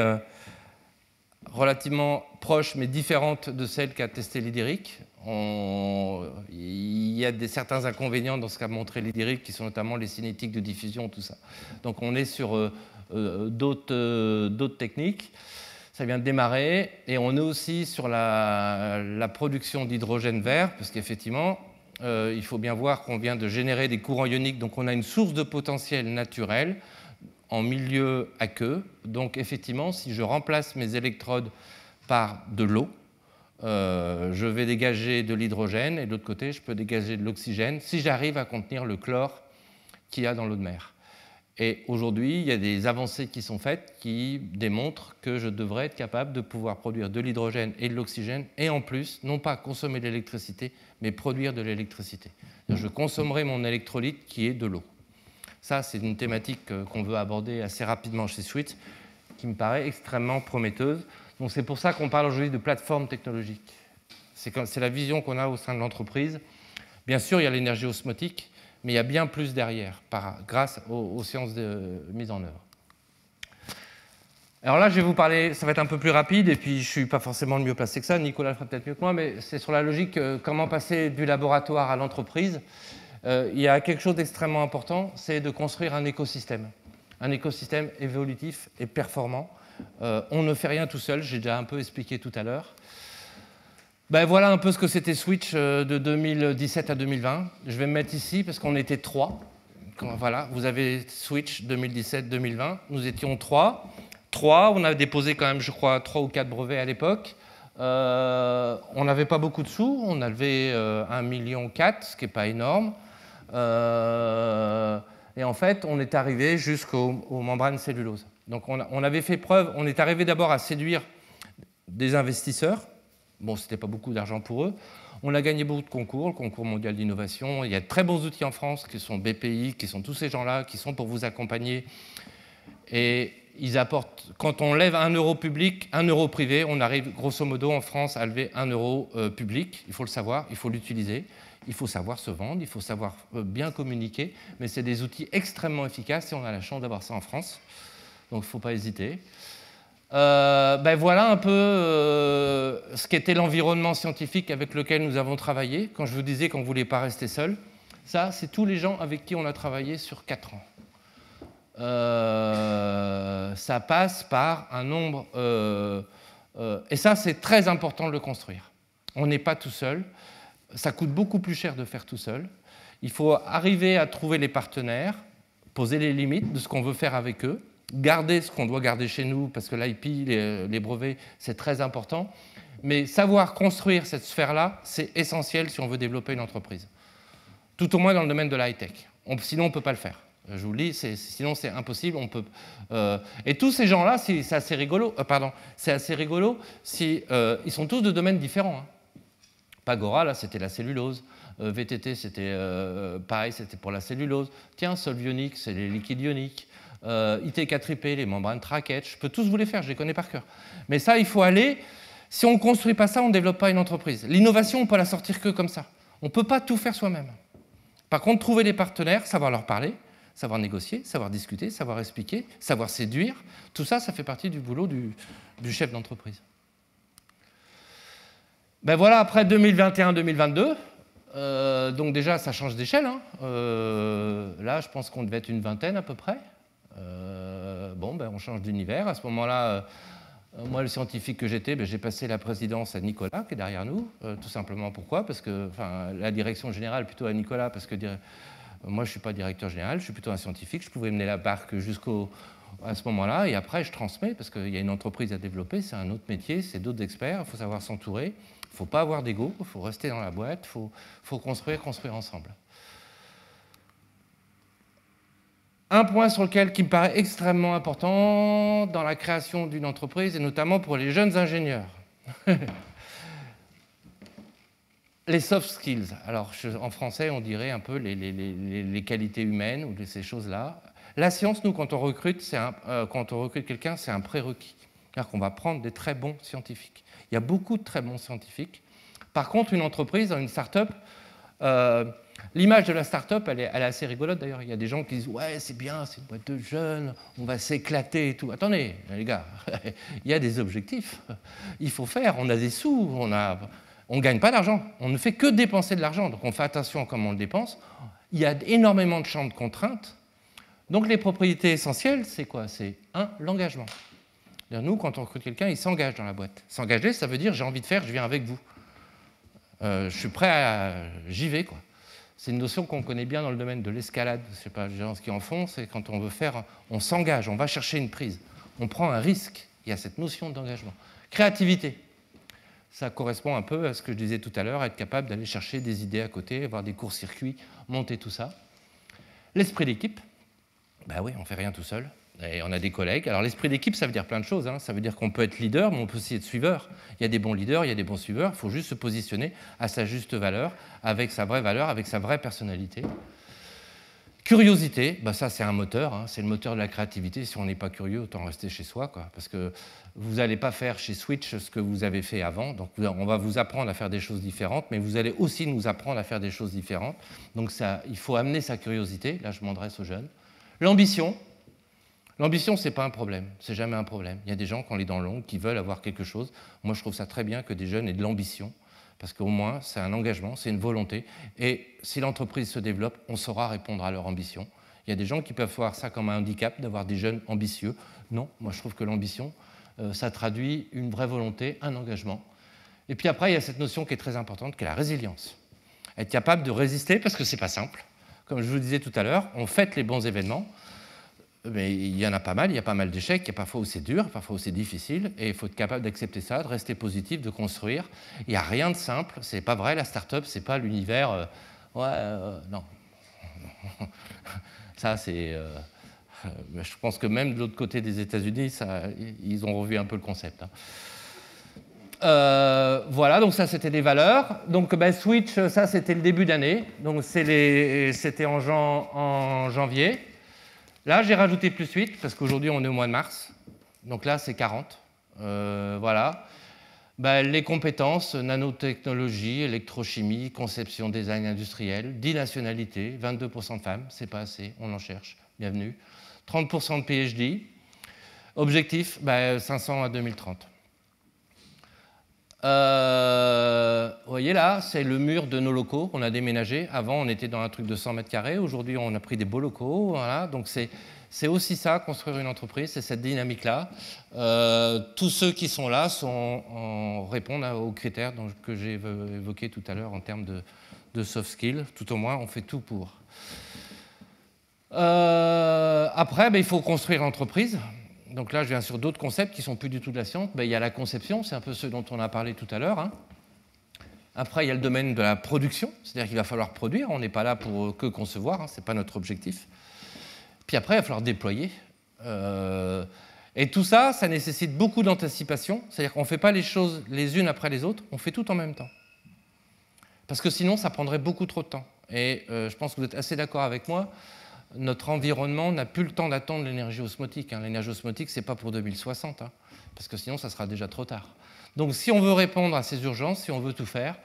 Speaker 2: relativement proche mais différente de celle qu'a testée Lidéric. Il y a certains inconvénients dans ce qu'a montré Lidéric, qui sont notamment les cinétiques de diffusion, tout ça. Donc on est sur d'autres techniques. Ça vient de démarrer, et on est aussi sur la production d'hydrogène vert, parce qu'effectivement, il faut bien voir qu'on vient de générer des courants ioniques, donc on a une source de potentiel naturel en milieu aqueux. Donc effectivement, si je remplace mes électrodes par de l'eau, je vais dégager de l'hydrogène, et de l'autre côté, je peux dégager de l'oxygène, si j'arrive à contenir le chlore qu'il y a dans l'eau de mer. Et aujourd'hui, il y a des avancées qui sont faites qui démontrent que je devrais être capable de pouvoir produire de l'hydrogène et de l'oxygène, et en plus, non pas consommer de l'électricité, mais produire de l'électricité. Je consommerai mon électrolyte qui est de l'eau. Ça, c'est une thématique qu'on veut aborder assez rapidement chez Switch, qui me paraît extrêmement prometteuse. Donc c'est pour ça qu'on parle aujourd'hui de plateforme technologique. C'est la vision qu'on a au sein de l'entreprise. Bien sûr, il y a l'énergie osmotique, mais il y a bien plus derrière, grâce aux sciences de mise en œuvre. Alors là, je vais vous parler, ça va être un peu plus rapide, et puis je ne suis pas forcément le mieux placé que ça, Nicolas le fera peut-être mieux que moi, mais c'est sur la logique, comment passer du laboratoire à l'entreprise. Il y a quelque chose d'extrêmement important, c'est de construire un écosystème évolutif et performant. On ne fait rien tout seul, j'ai déjà un peu expliqué tout à l'heure. Ben voilà un peu ce que c'était Switch de 2017 à 2020. Je vais me mettre ici parce qu'on était 3. Voilà, vous avez Switch 2017-2020. Nous étions 3. On a déposé quand même, je crois, 3 ou 4 brevets à l'époque. On n'avait pas beaucoup de sous. On a levé 1,4 million, ce qui n'est pas énorme. Et en fait, on est arrivé jusqu'aux membranes cellulose. Donc on avait fait preuve, on est arrivé d'abord à séduire des investisseurs. Bon, ce n'était pas beaucoup d'argent pour eux. On a gagné beaucoup de concours, le concours mondial d'innovation. Il y a de très bons outils en France qui sont BPI, qui sont tous ces gens-là, qui sont pour vous accompagner. Et ils apportent, quand on lève 1 euro public, 1 euro privé, on arrive grosso modo en France à lever 1 euro public. Il faut le savoir, il faut l'utiliser. Il faut savoir se vendre, il faut savoir bien communiquer. Mais c'est des outils extrêmement efficaces et on a la chance d'avoir ça en France. Donc il ne faut pas hésiter. Ben voilà un peu ce qu'était l'environnement scientifique avec lequel nous avons travaillé. Quand je vous disais qu'on ne voulait pas rester seul, ça, c'est tous les gens avec qui on a travaillé sur 4 ans. Ça passe par un nombre... et ça, c'est très important de le construire. On n'est pas tout seul. Ça coûte beaucoup plus cher de faire tout seul. Il faut arriver à trouver les partenaires, poser les limites de ce qu'on veut faire avec eux, garder ce qu'on doit garder chez nous, parce que l'IP, les brevets, c'est très important. Mais savoir construire cette sphère-là, c'est essentiel si on veut développer une entreprise. Tout au moins dans le domaine de la high-tech. Sinon, on ne peut pas le faire. Je vous le dis, sinon c'est impossible. Et tous ces gens-là, c'est assez rigolo. C'est assez rigolo. Ils sont tous de domaines différents. Pagora, là, c'était la cellulose. VTT, c'était pareil, c'était pour la cellulose. Tiens, Solvionic, c'est les liquides ioniques. IT4IP, les membranes traquettes, je peux tous vous les faire, je les connais par cœur. Mais ça, il faut aller. Si on ne construit pas ça, on ne développe pas une entreprise. L'innovation, on ne peut la sortir que comme ça. On ne peut pas tout faire soi-même. Par contre, trouver les partenaires, savoir leur parler, savoir négocier, savoir discuter, savoir expliquer, savoir séduire, tout ça, ça fait partie du boulot du chef d'entreprise. Ben voilà, après 2021-2022, Donc déjà, ça change d'échelle. Hein. Là, je pense qu'on devait être une vingtaine à peu près. Bon, ben, on change d'univers. À ce moment-là, moi, le scientifique que j'étais, ben, j'ai passé la présidence à Nicolas, qui est derrière nous. Tout simplement pourquoi? Parce que, enfin, la direction générale plutôt à Nicolas, parce que moi, je ne suis pas directeur général, je suis plutôt un scientifique. Je pouvais mener la barque à ce moment-là, et après, je transmets, parce qu'il y a une entreprise à développer, c'est un autre métier, c'est d'autres experts, il faut savoir s'entourer, il ne faut pas avoir d'ego, il faut rester dans la boîte, il faut construire ensemble. Un point sur lequel qui me paraît extrêmement important dans la création d'une entreprise, et notamment pour les jeunes ingénieurs. Les soft skills. Alors, en français, on dirait un peu les qualités humaines ou ces choses-là. La science, nous, quand on recrute quelqu'un, c'est un prérequis. C'est-à-dire qu'on va prendre des très bons scientifiques. Il y a beaucoup de très bons scientifiques. Par contre, une entreprise, une start-up, l'image de la start-up, elle est assez rigolote d'ailleurs. Il y a des gens qui disent « Ouais, c'est bien, c'est une boîte de jeunes, on va s'éclater et tout. » Attendez, les gars, il y a des objectifs. Il faut faire, on a des sous, on ne gagne pas d'argent. On ne fait que dépenser de l'argent. Donc on fait attention à comment on le dépense. Il y a énormément de champs de contraintes. Donc les propriétés essentielles, c'est quoi? C'est l'engagement. Nous, quand on recrute quelqu'un, il s'engage dans la boîte. S'engager, ça veut dire j'ai envie de faire, je viens avec vous. Je suis prêt j'y vais, quoi. C'est une notion qu'on connaît bien dans le domaine de l'escalade. Je ne sais pas les gens qui en font, c'est quand on veut faire, on s'engage, on va chercher une prise, on prend un risque. Il y a cette notion d'engagement. Créativité. Ça correspond un peu à ce que je disais tout à l'heure, être capable d'aller chercher des idées à côté, avoir des courts-circuits, monter tout ça. L'esprit d'équipe. Ben oui, on ne fait rien tout seul. Et on a des collègues. Alors l'esprit d'équipe, ça veut dire plein de choses. Hein. Ça veut dire qu'on peut être leader, mais on peut aussi être suiveur. Il y a des bons leaders, il y a des bons suiveurs. Il faut juste se positionner à sa juste valeur, avec sa vraie personnalité. Curiosité, ben ça c'est un moteur, hein. C'est le moteur de la créativité. Si on n'est pas curieux, autant rester chez soi, quoi. Parce que vous n'allez pas faire chez Switch ce que vous avez fait avant. Donc on va vous apprendre à faire des choses différentes, mais vous allez aussi nous apprendre à faire des choses différentes. Donc ça, il faut amener sa curiosité. Là, je m'adresse aux jeunes. L'ambition. L'ambition, ce n'est pas un problème, c'est jamais un problème. Il y a des gens, quand on est dans l'ombre, qui veulent avoir quelque chose. Moi, je trouve ça très bien que des jeunes aient de l'ambition, parce qu'au moins, c'est un engagement, c'est une volonté. Et si l'entreprise se développe, on saura répondre à leur ambition. Il y a des gens qui peuvent voir ça comme un handicap, d'avoir des jeunes ambitieux. Non, moi, je trouve que l'ambition, ça traduit une vraie volonté, un engagement. Et puis après, il y a cette notion qui est très importante, qui est la résilience. Être capable de résister, parce que ce n'est pas simple. Comme je vous le disais tout à l'heure, on fête les bons événements, mais il y en a pas mal, il y a pas mal d'échecs, il y a parfois où c'est dur, parfois où c'est difficile, et il faut être capable d'accepter ça, de rester positif, de construire. Il n'y a rien de simple, c'est pas vrai, la start-up, c'est pas l'univers... non. Ça, c'est... je pense que même de l'autre côté des États-Unis, ils ont revu un peu le concept. Hein. Voilà, donc ça c'était des valeurs. Donc Switch, ça c'était le début d'année, donc c'était en janvier. Là j'ai rajouté plus 8 parce qu'aujourd'hui on est au mois de mars, donc là c'est 40. Voilà. Les compétences, nanotechnologie, électrochimie, conception, design industriel, 10 nationalités, 22% de femmes, c'est pas assez, on en cherche, bienvenue. 30% de PhD. Objectif, 500 à 2030. Vous voyez là, c'est le mur de nos locaux qu'on a déménagé. Avant, on était dans un truc de 100 mètres carrés. Aujourd'hui, on a pris des beaux locaux. Voilà. Donc, c'est aussi ça, construire une entreprise, c'est cette dynamique-là. Tous ceux qui sont là répondent aux critères que j'ai évoqués tout à l'heure en termes de soft skills. Tout au moins, on fait tout pour. Après, il faut construire l'entreprise. Donc là, je viens sur d'autres concepts qui ne sont plus du tout de la science. Il y a la conception, c'est un peu ce dont on a parlé tout à l'heure. Hein. Après, il y a le domaine de la production, c'est-à-dire qu'il va falloir produire. On n'est pas là pour que concevoir, hein, ce n'est pas notre objectif. Puis après, il va falloir déployer. Et tout ça, ça nécessite beaucoup d'anticipation. C'est-à-dire qu'on ne fait pas les choses les unes après les autres, on fait tout en même temps. Parce que sinon, ça prendrait beaucoup trop de temps. Et je pense que vous êtes assez d'accord avec moi. Notre environnement n'a plus le temps d'attendre l'énergie osmotique. Hein. L'énergie osmotique, ce n'est pas pour 2060, hein, parce que sinon, ça sera déjà trop tard. Donc, si on veut répondre à ces urgences, si on veut tout faire,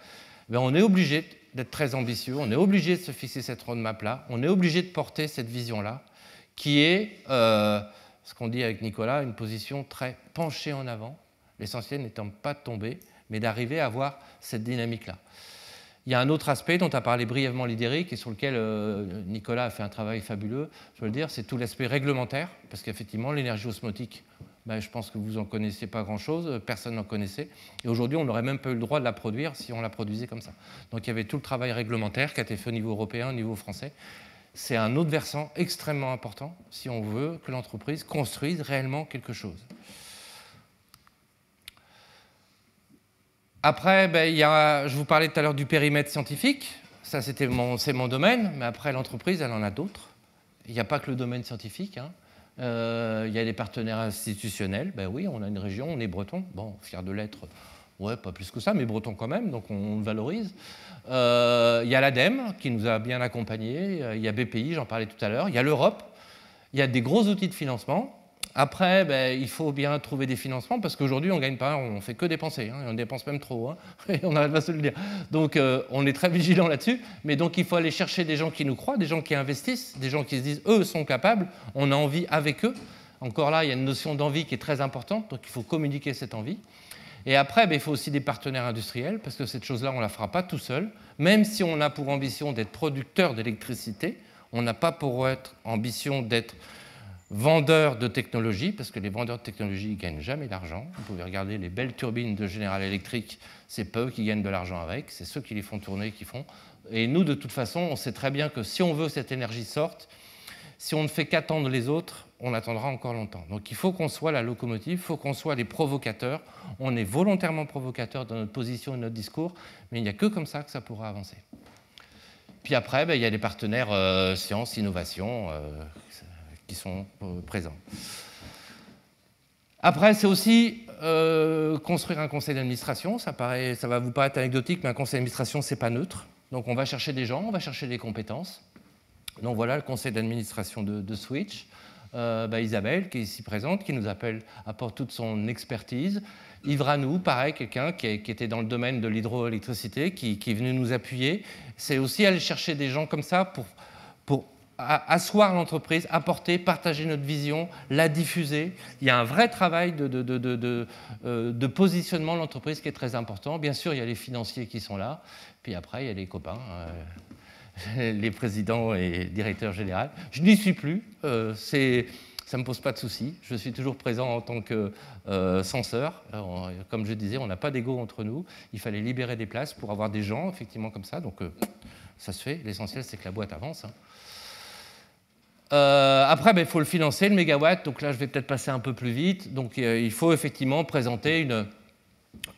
Speaker 2: on est obligé d'être très ambitieux, on est obligé de se fixer cette roadmap-là, on est obligé de porter cette vision-là, qui est, ce qu'on dit avec Nicolas, une position très penchée en avant, l'essentiel n'étant pas de tomber, mais d'arriver à avoir cette dynamique-là. Il y a un autre aspect dont a parlé brièvement l'IDERIC et sur lequel Nicolas a fait un travail fabuleux, je veux le dire, c'est tout l'aspect réglementaire, parce qu'effectivement, l'énergie osmotique, ben, je pense que vous n'en connaissez pas grand-chose, personne n'en connaissait, et aujourd'hui, on n'aurait même pas eu le droit de la produire si on la produisait comme ça. Donc il y avait tout le travail réglementaire qui a été fait au niveau européen, au niveau français. C'est un autre versant extrêmement important si on veut que l'entreprise construise réellement quelque chose. Après, ben, je vous parlais tout à l'heure du périmètre scientifique. Ça, c'est mon domaine. Mais après, l'entreprise, elle en a d'autres. Il n'y a pas que le domaine scientifique. Hein. Il y a des partenaires institutionnels. Ben oui, on a une région, on est breton. Bon, fier de l'être, ouais, pas plus que ça, mais breton quand même, donc on le valorise. Il y a l'ADEME qui nous a bien accompagnés. Il y a BPI, j'en parlais tout à l'heure. Il y a l'Europe. Il y a des gros outils de financement. Après, ben, il faut bien trouver des financements parce qu'aujourd'hui, on ne gagne pas, on ne fait que dépenser. Hein, et on dépense même trop. Hein, et on n'arrête pas de se le dire. Donc, on est très vigilant là-dessus. Mais donc, il faut aller chercher des gens qui nous croient, des gens qui investissent, des gens qui se disent, eux sont capables, on a envie avec eux. Encore là, il y a une notion d'envie qui est très importante. Donc, il faut communiquer cette envie. Et après, ben, il faut aussi des partenaires industriels parce que cette chose-là, on ne la fera pas tout seul. Même si on a pour ambition d'être producteur d'électricité, on n'a pas pour ambition d'être vendeurs de technologie, parce que les vendeurs de technologie ne gagnent jamais d'argent. Vous pouvez regarder les belles turbines de General Electric, c'est pas eux qui gagnent de l'argent avec, c'est ceux qui les font tourner qui font. Et nous, de toute façon, on sait très bien que si on veut que cette énergie sorte, si on ne fait qu'attendre les autres, on attendra encore longtemps. Donc il faut qu'on soit la locomotive, il faut qu'on soit les provocateurs. On est volontairement provocateurs dans notre position et notre discours, mais il n'y a que comme ça que ça pourra avancer. Puis après, ben, il y a les partenaires sciences, innovation, qui sont présents. Après, c'est aussi construire un conseil d'administration. Ça va vous paraître anecdotique, mais un conseil d'administration, ce n'est pas neutre. Donc on va chercher des gens, on va chercher des compétences. Donc voilà le conseil d'administration de Switch. Isabelle, qui est ici présente, qui nous apporte toute son expertise. Yves Ranou, pareil, quelqu'un qui était dans le domaine de l'hydroélectricité, qui est venu nous appuyer. C'est aussi aller chercher des gens comme ça pour asseoir l'entreprise, apporter, partager notre vision, la diffuser. Il y a un vrai travail de positionnement de l'entreprise qui est très important. Bien sûr, il y a les financiers qui sont là. Puis après, il y a les copains, les présidents et directeurs généraux. Je n'y suis plus. Ça ne me pose pas de soucis. Je suis toujours présent en tant que censeur. Comme je disais, on n'a pas d'ego entre nous. Il fallait libérer des places pour avoir des gens, effectivement, comme ça. Donc, ça se fait. L'essentiel, c'est que la boîte avance. Hein. Après, il faut le financer, le mégawatt. Donc là, je vais peut-être passer un peu plus vite. Donc, il faut effectivement présenter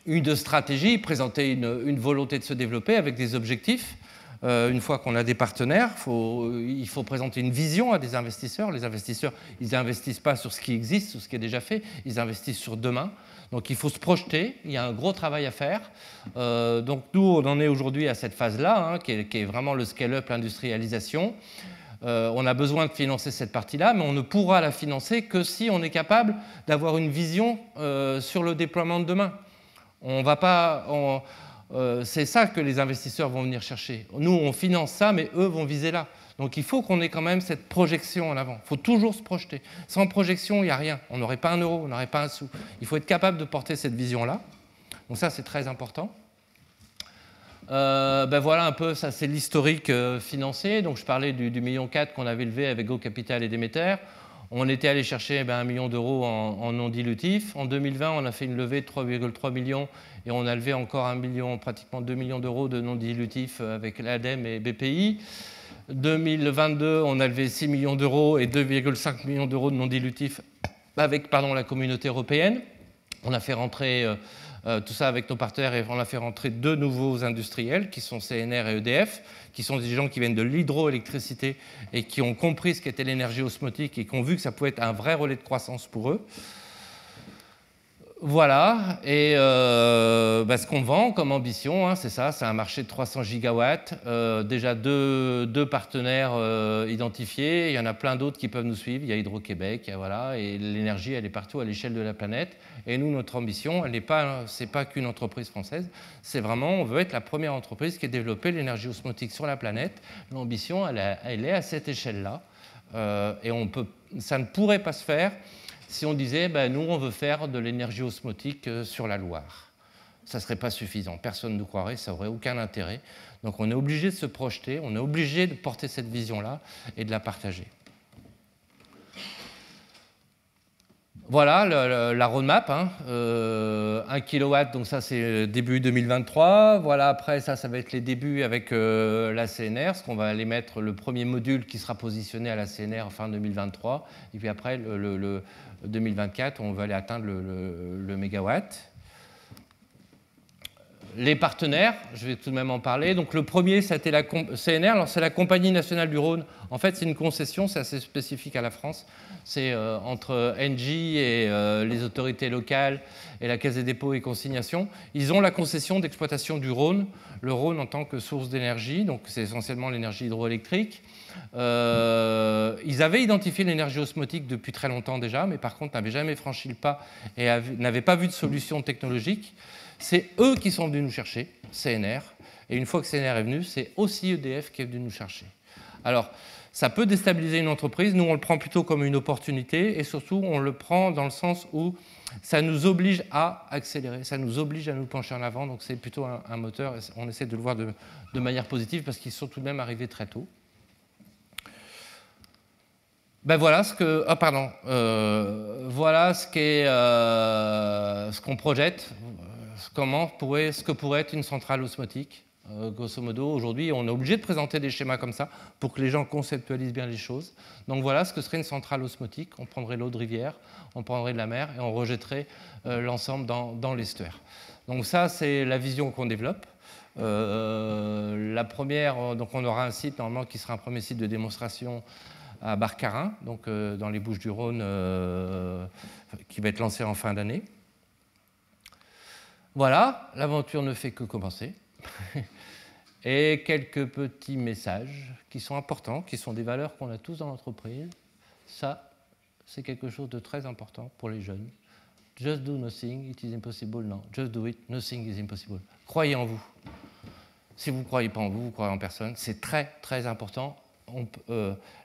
Speaker 2: une stratégie, présenter une volonté de se développer avec des objectifs. Une fois qu'on a des partenaires, il faut présenter une vision à des investisseurs. Les investisseurs, ils n'investissent pas sur ce qui existe, sur ce qui est déjà fait, ils investissent sur demain. Donc il faut se projeter, il y a un gros travail à faire. Donc nous, on en est aujourd'hui à cette phase-là, hein, qui est vraiment le scale-up, l'industrialisation. On a besoin de financer cette partie-là, mais on ne pourra la financer que si on est capable d'avoir une vision sur le déploiement de demain. On va pas... c'est ça que les investisseurs vont venir chercher. Nous, on finance ça, mais eux vont viser là. Donc il faut qu'on ait quand même cette projection en avant. Il faut toujours se projeter. Sans projection, il n'y a rien. On n'aurait pas un euro, on n'aurait pas un sou. Il faut être capable de porter cette vision-là. Donc ça, c'est très important. Voilà un peu, ça c'est l'historique financier. Donc je parlais du 1,4 million qu'on avait levé avec Go Capital et Demeter. On était allé chercher 1 million d'euros en non dilutif. En 2020, on a fait une levée de 3,3 millions et on a levé encore 1 million, pratiquement 2 millions d'euros de non dilutif avec l'ADEME et BPI. 2022, on a levé 6 millions d'euros et 2,5 millions d'euros de non dilutif avec la communauté européenne. On a fait rentrer tout ça avec nos partenaires et on a fait rentrer 2 nouveaux industriels qui sont CNR et EDF, qui sont des gens qui viennent de l'hydroélectricité et qui ont compris ce qu'était l'énergie osmotique et qui ont vu que ça pouvait être un vrai relais de croissance pour eux. Voilà, et ce qu'on vend comme ambition, hein, c'est ça, c'est un marché de 300 gigawatts, déjà deux partenaires identifiés, il y en a plein d'autres qui peuvent nous suivre, il y a Hydro-Québec, voilà, et l'énergie, elle est partout à l'échelle de la planète, et nous, notre ambition, c'est pas qu'une entreprise française, c'est vraiment, on veut être la première entreprise qui ait développé l'énergie osmotique sur la planète, l'ambition, elle est à cette échelle-là, et ça ne pourrait pas se faire si on disait, nous, on veut faire de l'énergie osmotique sur la Loire. ça ne serait pas suffisant. Personne ne nous croirait, ça n'aurait aucun intérêt. Donc on est obligé de se projeter, on est obligé de porter cette vision-là et de la partager. Voilà la roadmap, hein. 1 kW, donc ça c'est début 2023. Voilà, après ça va être les débuts avec la CNR, ce qu'on va aller mettre le premier module qui sera positionné à la CNR fin 2023. Et puis après, le 2024, on va aller atteindre le mégawatt. Les partenaires, je vais tout de même en parler. Donc le premier, c'était la CNR. Alors c'est la Compagnie nationale du Rhône. En fait, c'est une concession, c'est assez spécifique à la France. C'est entre Engie et les autorités locales et la Caisse des dépôts et consignations. Ils ont la concession d'exploitation du Rhône, le Rhône en tant que source d'énergie. Donc c'est essentiellement l'énergie hydroélectrique. Ils avaient identifié l'énergie osmotique depuis très longtemps déjà, mais par contre n'avaient jamais franchi le pas et n'avaient pas vu de solution technologique. C'est eux qui sont venus nous chercher, CNR, et une fois que CNR est venu, c'est aussi EDF qui est venu nous chercher. Alors, ça peut déstabiliser une entreprise, nous on le prend plutôt comme une opportunité, et surtout on le prend dans le sens où ça nous oblige à accélérer, ça nous oblige à nous pencher en avant, donc c'est plutôt un moteur, et on essaie de le voir de manière positive, parce qu'ils sont tout de même arrivés très tôt. Ben voilà ce que, voilà ce qu'on projette. Ce que pourrait être une centrale osmotique. Grosso modo, aujourd'hui, on est obligé de présenter des schémas comme ça pour que les gens conceptualisent bien les choses. Donc voilà ce que serait une centrale osmotique. On prendrait l'eau de rivière, on prendrait de la mer et on rejetterait l'ensemble dans l'estuaire. Donc ça, c'est la vision qu'on développe. La première, donc on aura un site normalement qui sera un premier site de démonstration à Barcarin, donc dans les Bouches-du-Rhône, qui va être lancé en fin d'année. Voilà, l'aventure ne fait que commencer. Et quelques petits messages qui sont importants, qui sont des valeurs qu'on a tous dans l'entreprise. Ça, c'est quelque chose de très important pour les jeunes. Just do nothing, it is impossible. Non, just do it, nothing is impossible. Croyez en vous. Si vous ne croyez pas en vous, vous croyez en personne. C'est très, très important.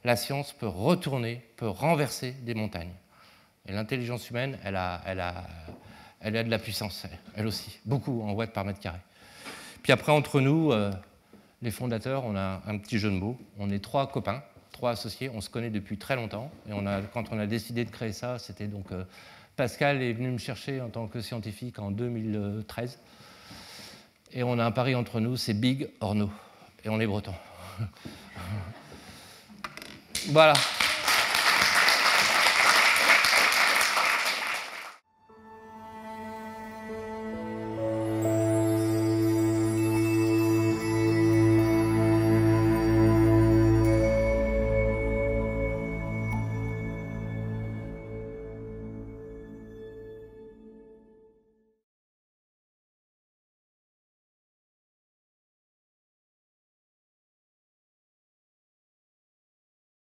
Speaker 2: La science peut retourner, peut renverser des montagnes. Et l'intelligence humaine, elle a de la puissance, elle aussi, beaucoup en watts par mètre carré. Puis après, entre nous, les fondateurs, on a un petit jeu de mots. On est 3 copains, 3 associés, on se connaît depuis très longtemps. Et quand on a décidé de créer ça, c'était donc... Pascal est venu me chercher en tant que scientifique en 2013. Et on a un pari entre nous, c'est big or no. Et on est bretons. Voilà.